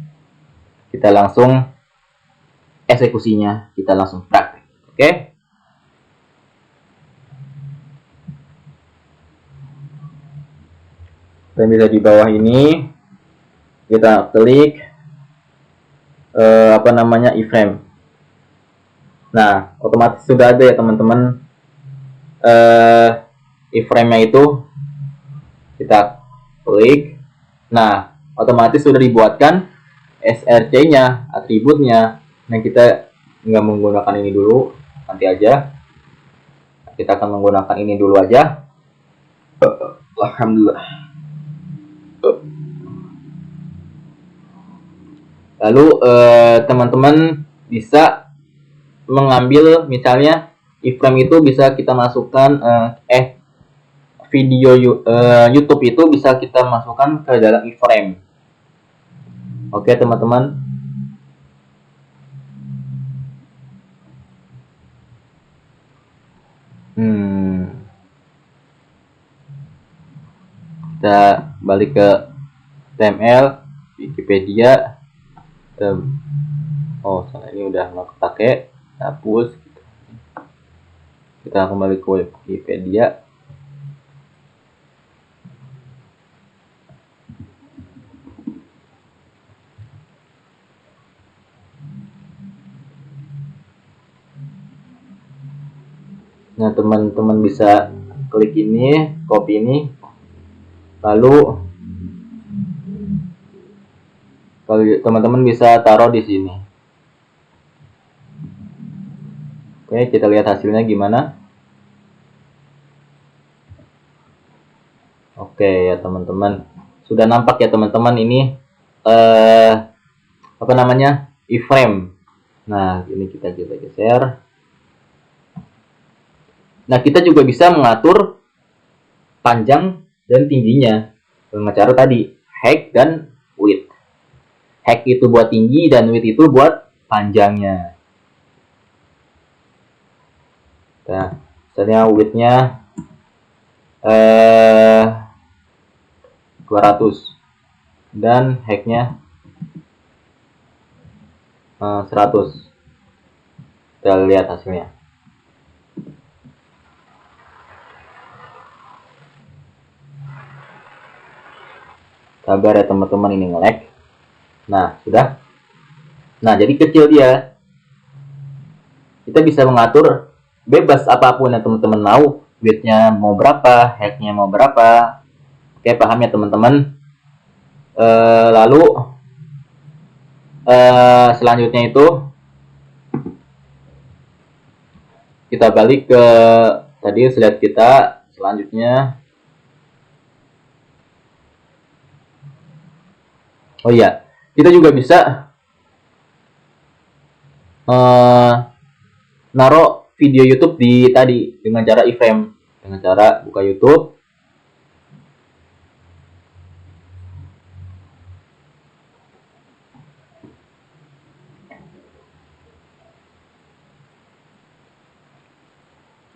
Kita langsung eksekusinya, kita langsung praktek. Oke. Dan bisa di bawah ini kita klik iframe. Nah, otomatis sudah ada ya teman-teman iframe-nya itu, kita klik. Nah, otomatis sudah dibuatkan src-nya, atributnya. Nah, kita nggak menggunakan ini dulu, nanti aja. Kita akan menggunakan ini dulu aja. Alhamdulillah. Lalu teman-teman bisa mengambil, misalnya iframe itu bisa kita masukkan video YouTube itu bisa kita masukkan ke dalam iframe. Oke teman-teman. Kita balik ke HTML, Wikipedia. Oh, salah, ini udah nggak kepake, hapus. Kita kembali ke Wikipedia. Nah, teman-teman bisa klik ini, copy ini, lalu kalau teman-teman bisa taruh di sini. Oke, kita lihat hasilnya gimana. Oke ya teman-teman, sudah nampak ya teman-teman ini apa namanya, iframe. Nah ini kita geser. Nah kita juga bisa mengatur panjang dan tingginya dengan cara tadi height dan width. Height itu buat tinggi dan width itu buat panjangnya. Nah, misalnya width-nya 200 dan height-nya 100. Kita lihat hasilnya. Sabar ya teman-teman, ini nge-lag. Nah, sudah. Nah, jadi kecil dia. Kita bisa mengatur bebas apapun yang teman-teman mau. Width-nya mau berapa, height-nya mau berapa. Oke, paham ya teman-teman? Lalu selanjutnya itu kita balik ke tadi slide kita. Selanjutnya, oh iya, kita juga bisa naruh video YouTube di tadi dengan cara iframe, dengan cara buka YouTube.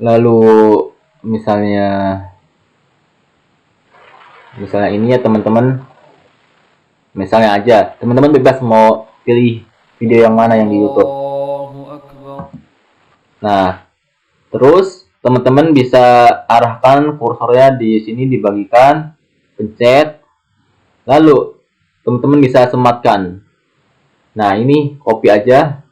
Lalu misalnya ini ya teman-teman, misalnya aja teman-teman bebas mau pilih video yang mana yang di YouTube. Nah, terus teman-teman bisa arahkan kursornya di sini, dibagikan, pencet, lalu teman-teman bisa sematkan. Nah, ini copy aja,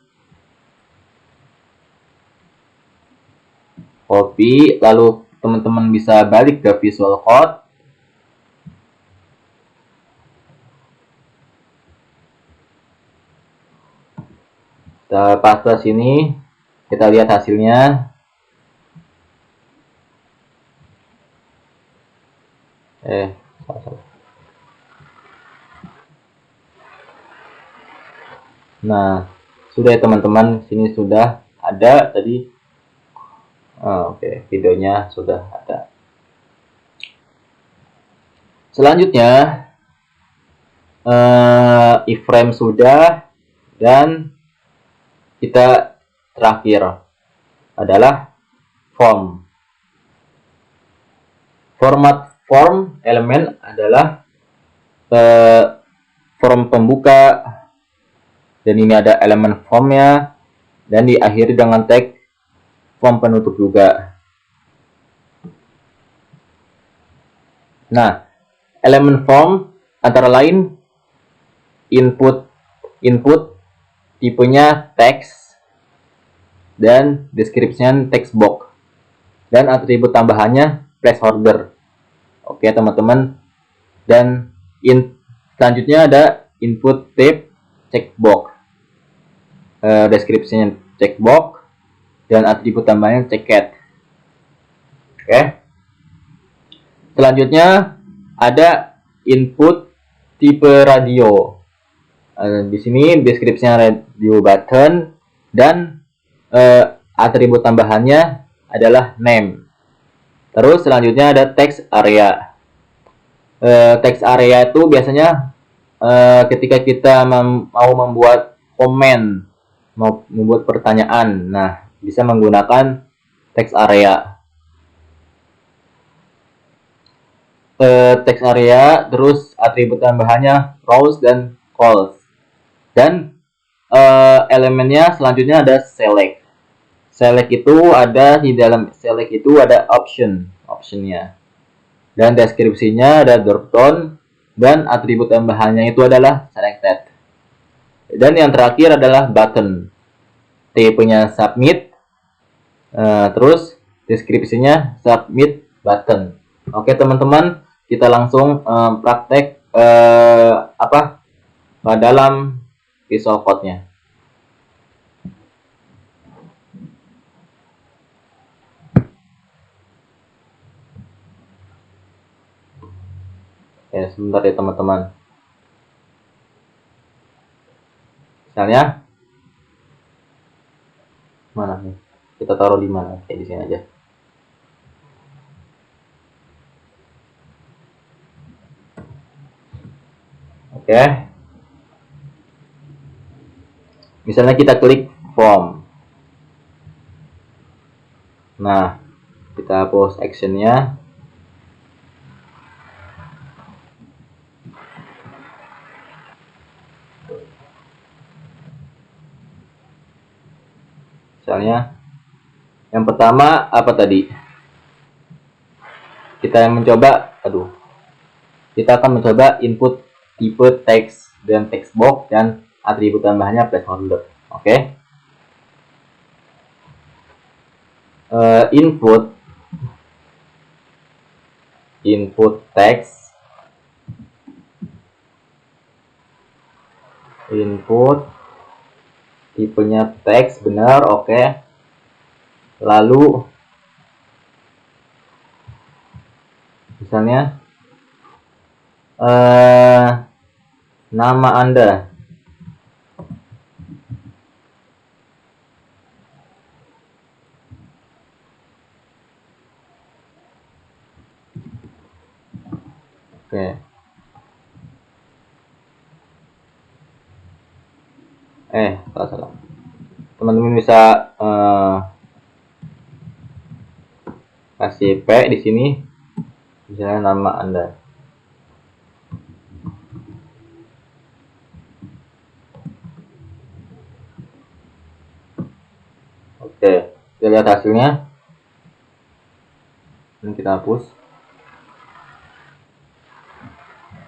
copy, lalu teman-teman bisa balik ke Visual Code. Kita paste sini, kita lihat hasilnya. Nah, sudah ya teman-teman, sini sudah ada tadi. Oke, videonya sudah ada. Selanjutnya, iframe sudah, dan kita terakhir adalah form. Format form elemen adalah form pembuka, dan ini ada elemen formnya, dan diakhiri dengan tag form penutup juga. Nah, elemen form antara lain input tipenya teks, dan description text box, dan atribut tambahannya placeholder. Oke teman-teman, dan selanjutnya ada input type checkbox, description checkbox, dan atribut tambahannya checked. Oke. Selanjutnya ada input tipe radio. Di sini deskripsinya radio button, dan atribut tambahannya adalah name. Terus selanjutnya ada text area. Text area itu biasanya ketika kita mau membuat komen, mau membuat pertanyaan, nah bisa menggunakan text area. Text area, terus atribut tambahannya rows dan calls. Dan elemennya selanjutnya ada select. Select itu ada di dalam select itu ada optionnya. Dan deskripsinya ada dropdown, dan atribut tambahannya itu adalah selected. Dan yang terakhir adalah button. Tipenya submit. Terus deskripsinya submit button. Oke teman-teman, kita langsung praktek dalam Visual Code-nya. Oke, sebentar ya teman-teman. Misalnya mana nih? Kita taruh di mana? Kayak di sini aja. Oke. Misalnya kita klik form. Nah, kita hapus actionnya. Misalnya yang pertama apa tadi? Kita mencoba, kita akan mencoba input tipe teks dan text box dan atribut tambahannya placeholder. Oke. Input teks, input tipenya teks, benar. Oke. Lalu misalnya nama Anda. Oke. Salah. Teman-teman bisa kasih P di sini, misalnya nama Anda. Oke, kita lihat hasilnya. Ini kita hapus.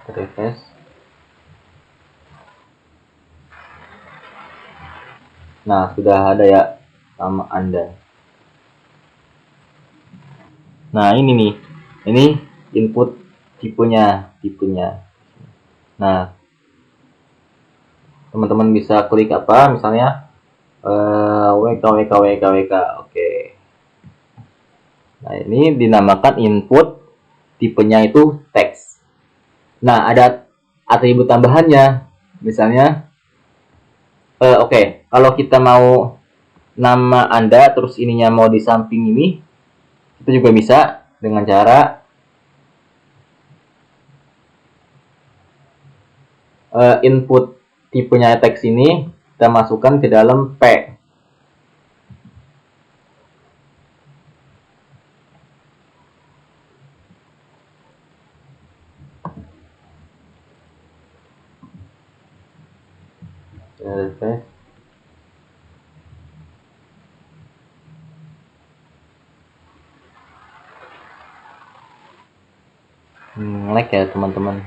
Refresh. Nah, sudah ada ya nama Anda. Nah, ini nih. Ini input tipenya. Nah, teman-teman bisa klik apa? Misalnya WK. Oke. Nah, ini dinamakan input tipenya itu teks. Nah, ada atribut tambahannya. Misalnya oke, kalau kita mau nama Anda terus ininya mau di samping ini, itu juga bisa dengan cara input tipenya teks ini kita masukkan ke dalam P. Lag ya teman-teman,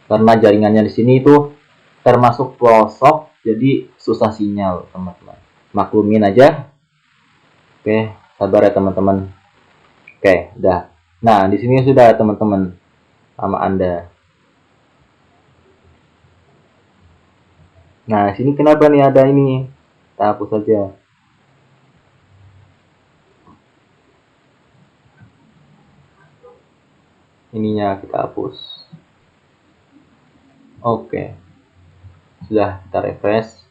karena jaringannya di sini itu termasuk pelosok, jadi susah sinyal teman-teman. Maklumin aja. Oke, sabar ya teman-teman. Oke, udah. Nah, di sini sudah teman-teman nama Anda. Nah, sini kenapa nih ada ini? Kita hapus saja. Ininya kita hapus. Oke. Sudah, kita refresh.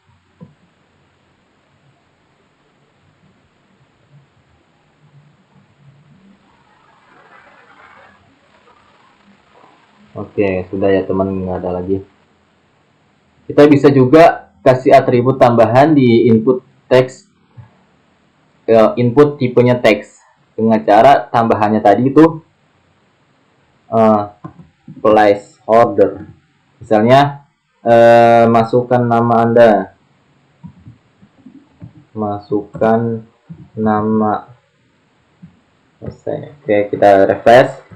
Oke, sudah ya teman, nggak ada lagi. Kita bisa juga kasih atribut tambahan di input teks, input tipenya teks, dengan cara tambahannya tadi itu placeholder. Misalnya masukkan nama Anda, masukkan nama. Oke, kita refresh.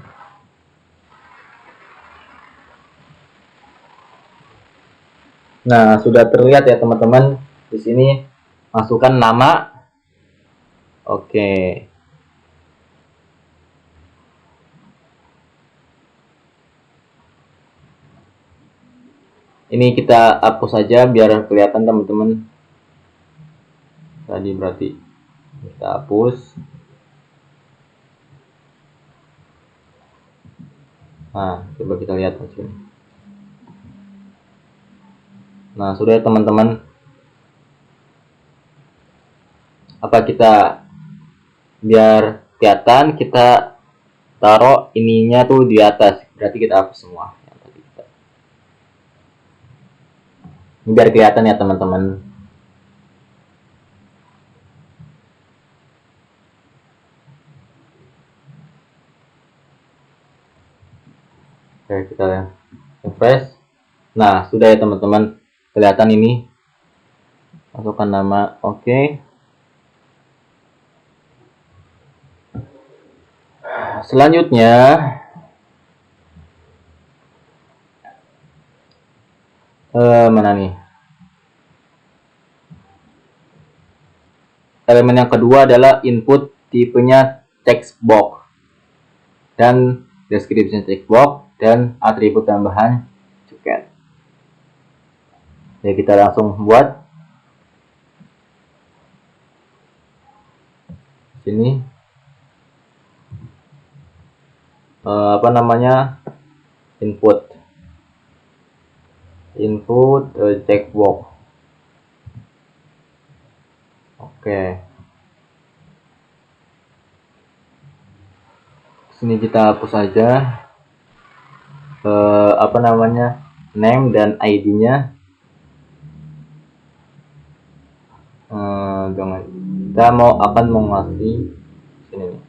Nah, sudah terlihat ya teman-teman. Di sini masukkan nama. Oke. Ini kita hapus saja biar kelihatan teman-teman. Tadi berarti kita hapus. Nah, coba kita lihat hasilnya. Nah, sudah ya teman-teman. Apa kita biar kelihatan, kita taruh ininya tuh di atas. Berarti kita hapus semua. Ini biar kelihatan ya teman-teman. Oke, kita refresh. Nah, sudah ya teman-teman. Kelihatan ini. Masukkan nama. Oke. Selanjutnya, mana nih? Elemen yang kedua adalah input tipenya text box dan description text box dan atribut tambahan cuket. Jadi kita langsung buat sini apa namanya, input text box. Oke. Sini kita hapus aja apa namanya, name dan ID-nya. Jangan, kita akan mau ngasih sini nih.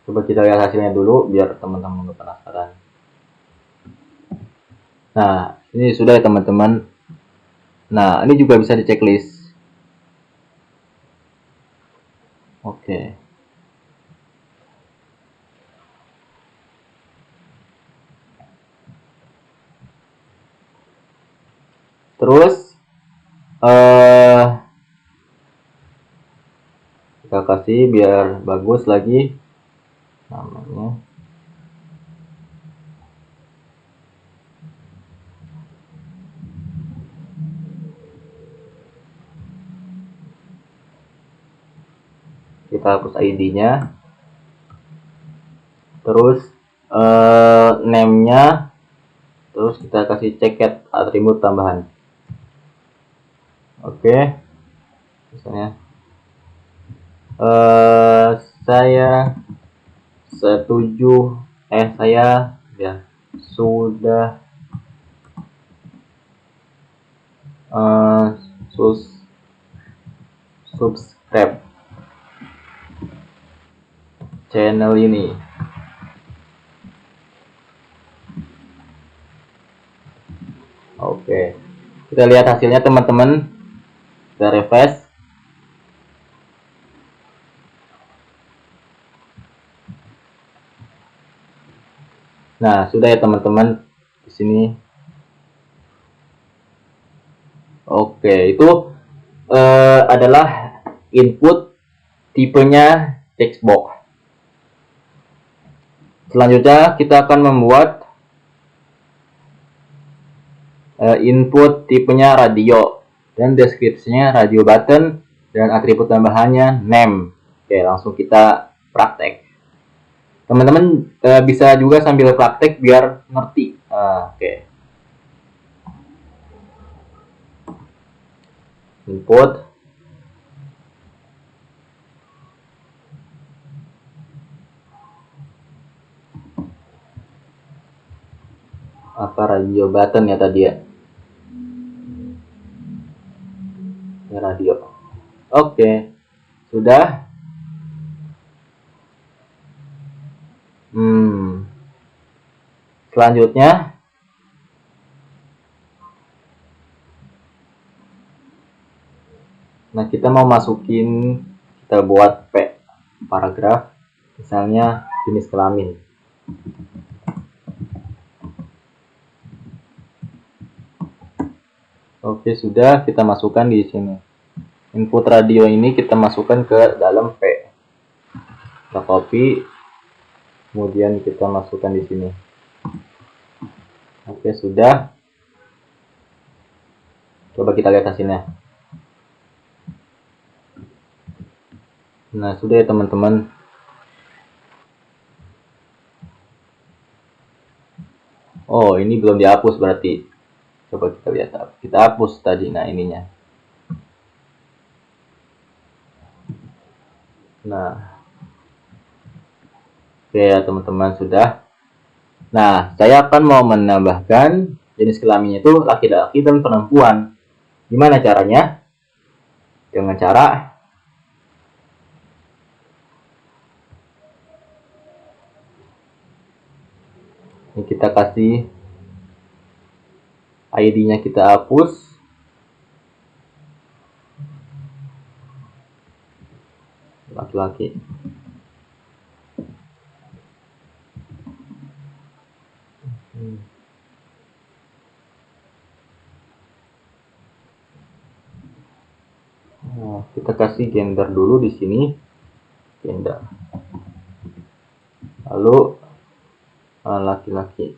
Coba kita lihat hasilnya dulu biar teman-teman penasaran. Nah, ini sudah ya teman-teman. Nah, ini juga bisa di checklist. Oke. Terus kita kasih biar bagus lagi namanya. Kita hapus ID-nya. Terus name-nya. Terus kita kasih ceket atribut tambahan. Oke. Misalnya saya setuju, saya ya sudah subscribe channel ini. Oke, kita lihat hasilnya teman-teman. Kita refresh. Nah, sudah ya teman-teman di sini. Oke, itu adalah input tipenya text box. Selanjutnya kita akan membuat input tipenya radio dan deskripsinya radio button dan atribut tambahannya name. Oke, langsung kita praktek. Teman-teman bisa juga sambil praktek biar ngerti. Oke. Input apa, radio button ya tadi ya. Radio. Oke. Sudah. Selanjutnya nah kita mau masukin, kita buat paragraf misalnya jenis kelamin. Oke, sudah, kita masukkan di sini. Input radio ini kita masukkan ke dalam P. Kita copy, kemudian kita masukkan di sini. Oke, sudah. Coba kita lihat hasilnya. Nah, sudah ya teman-teman. Oh, ini belum dihapus berarti. Coba kita lihat. Kita hapus tadi. Nah, ininya. Nah, oke ya teman-teman, sudah. Nah, saya akan mau menambahkan jenis kelaminnya itu laki-laki dan perempuan. Gimana caranya? Dengan cara ini, kita kasih ID-nya, kita hapus. Laki-laki. Nah, kita kasih gender dulu di sini. Gender. Lalu laki-laki.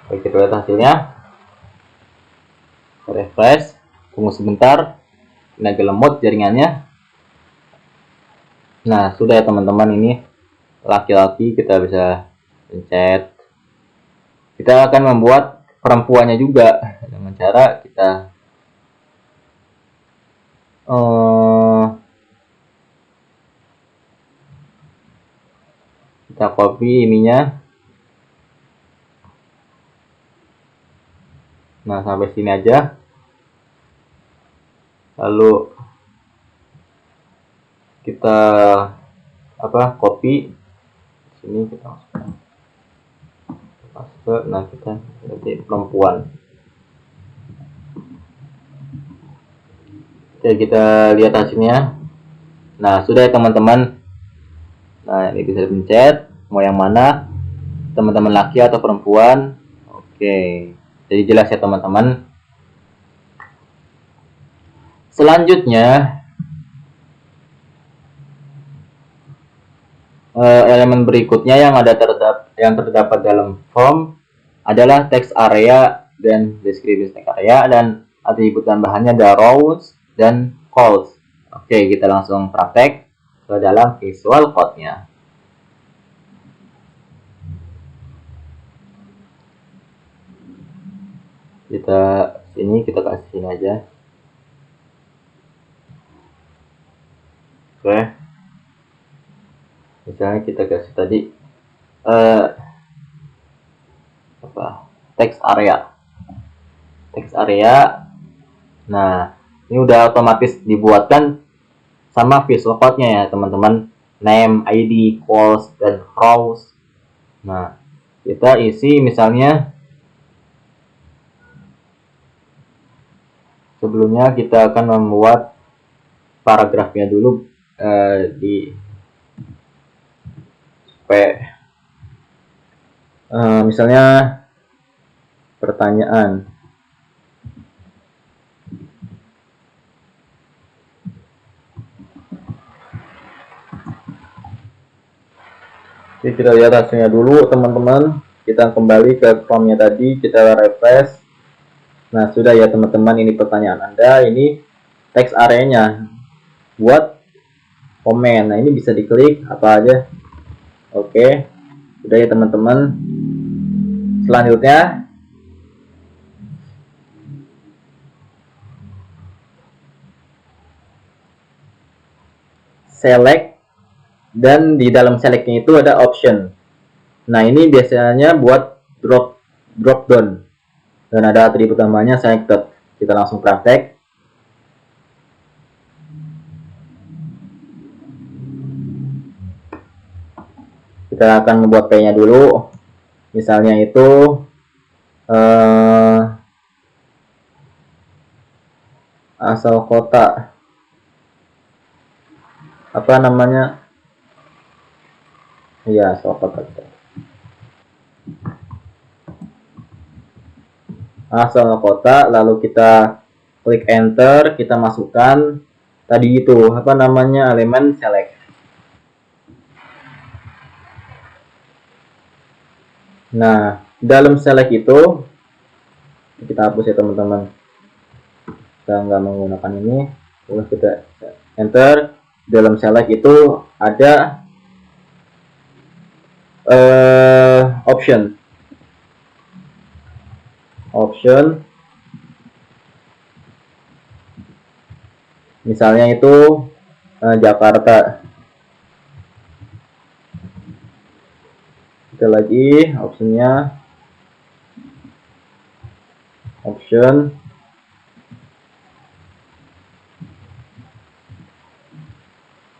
Oke, kita lihat hasilnya. Refresh, tunggu sebentar. Ini agak lemot jaringannya. Nah, sudah ya teman-teman, ini laki-laki. Kita bisa pencet. Kita akan membuat perempuannya juga dengan cara kita copy ininya. Nah, sampai sini aja. Lalu kita copy sini, kita masukkan paste. Nah, kita jadi perempuan. Oke, kita lihat hasilnya. Nah, sudah ya teman-teman. Nah, ini bisa dipencet mau yang mana, teman-teman laki atau perempuan. Oke, jadi jelas ya teman-teman. Selanjutnya elemen berikutnya yang terdapat dalam form adalah text area dan deskripsi text area, dan atribut tambahannya ada rows dan calls. Oke, kita langsung praktek ke dalam Visual Code-nya. Kita kasih sini aja. Oke, misalnya kita kasih tadi text area. Nah, ini udah otomatis dibuatkan sama Visual Code-nya ya teman-teman. Name, ID, calls, dan rows. Nah, kita isi misalnya, sebelumnya kita akan membuat paragrafnya dulu di misalnya pertanyaan. Jadi kita lihat hasilnya dulu teman-teman. Kita kembali ke Chrome-nya tadi, kita refresh. Nah, sudah ya teman-teman, ini pertanyaan Anda. Ini teks areanya buat komen. Nah, ini bisa diklik apa aja. Oke, sudah ya teman-teman. Selanjutnya select, dan di dalam selectnya itu ada option. Nah, ini biasanya buat drop down, dan ada atribut tambahnya selected. Kita langsung praktek. Kita akan membuat P-nya dulu. Misalnya itu asal kota, apa namanya? Iya, asal kota. Asal kota, lalu kita klik enter, kita masukkan tadi itu apa namanya, elemen select. Nah, dalam select itu kita hapus ya teman-teman. Kita nggak menggunakan ini. Terus kita enter. Dalam select itu ada option. Misalnya itu Jakarta. Kita lagi optionnya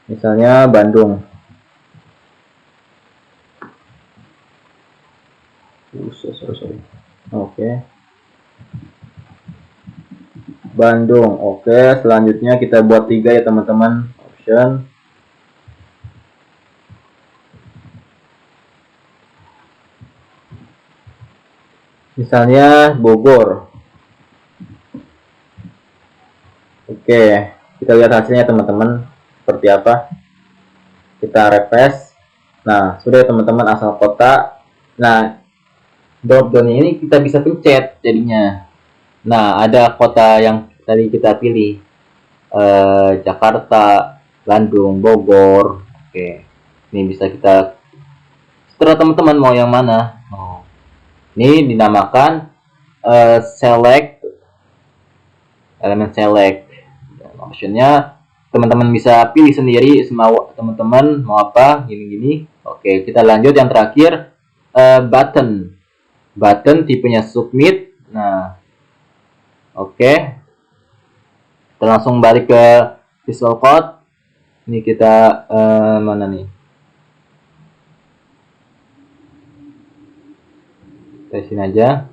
misalnya Bandung. Oke. Bandung. Oke, selanjutnya kita buat 3 ya teman-teman. Option. Misalnya Bogor. Oke, kita lihat hasilnya teman-teman seperti apa. Kita refresh. Nah, sudah ya teman-teman, asal kota. Nah, drop down ini kita bisa pencet jadinya. Nah, ada kota yang tadi kita pilih, Jakarta, Bandung, Bogor. Oke, ini bisa kita setelah teman-teman mau yang mana. Ini dinamakan select, elemen select. Dan optionnya teman-teman bisa pilih sendiri semau teman-teman mau apa, gini-gini. Oke, kita lanjut yang terakhir, button tipenya submit. Nah, oke, kita langsung balik ke Visual Code. Ini kita mana nih, dari sini aja.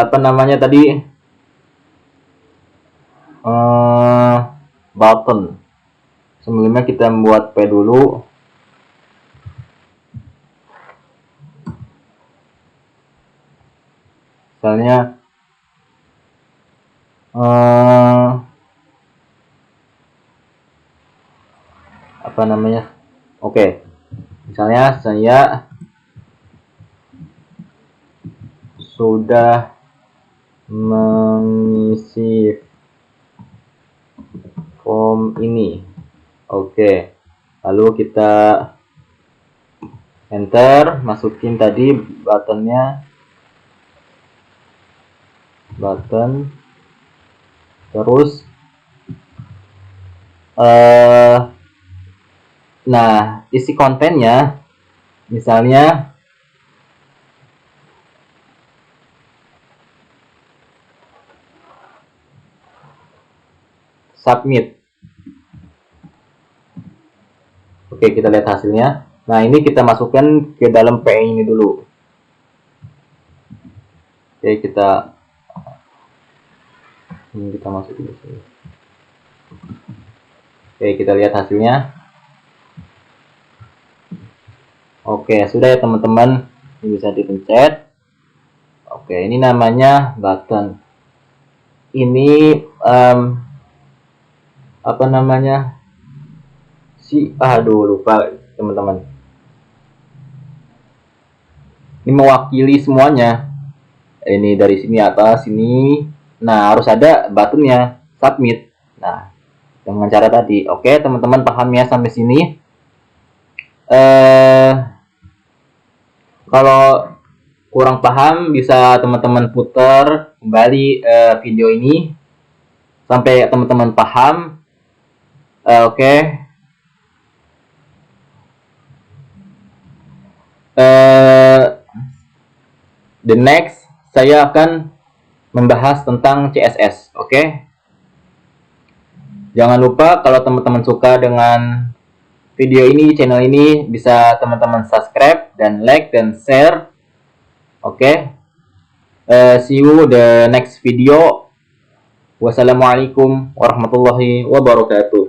Apa namanya tadi, button. Sebelumnya kita membuat P dulu. Misalnya apa namanya, oke, misalnya saya sudah mengisi form ini. Oke, lalu kita enter, masukin tadi buttonnya, terus nah, isi kontennya misalnya submit. Oke, kita lihat hasilnya. Nah, ini kita masukkan ke dalam P ini dulu. Oke, kita masukin di sini. Oke, kita lihat hasilnya. Oke, sudah ya teman-teman, ini bisa dipencet. Oke, ini namanya button. Ini apa namanya, aduh lupa teman-teman. Ini mewakili semuanya. Ini dari sini atas sini. Nah, harus ada buttonnya submit. Nah, dengan cara tadi. Oke, teman-teman paham ya sampai sini? Kalau kurang paham bisa teman-teman putar kembali video ini sampai teman-teman paham. Oke. The next saya akan membahas tentang CSS. Oke. Jangan lupa kalau teman-teman suka dengan video ini, channel ini, bisa teman-teman subscribe dan like dan share. Oke. See you the next video. Wassalamualaikum warahmatullahi wabarakatuh.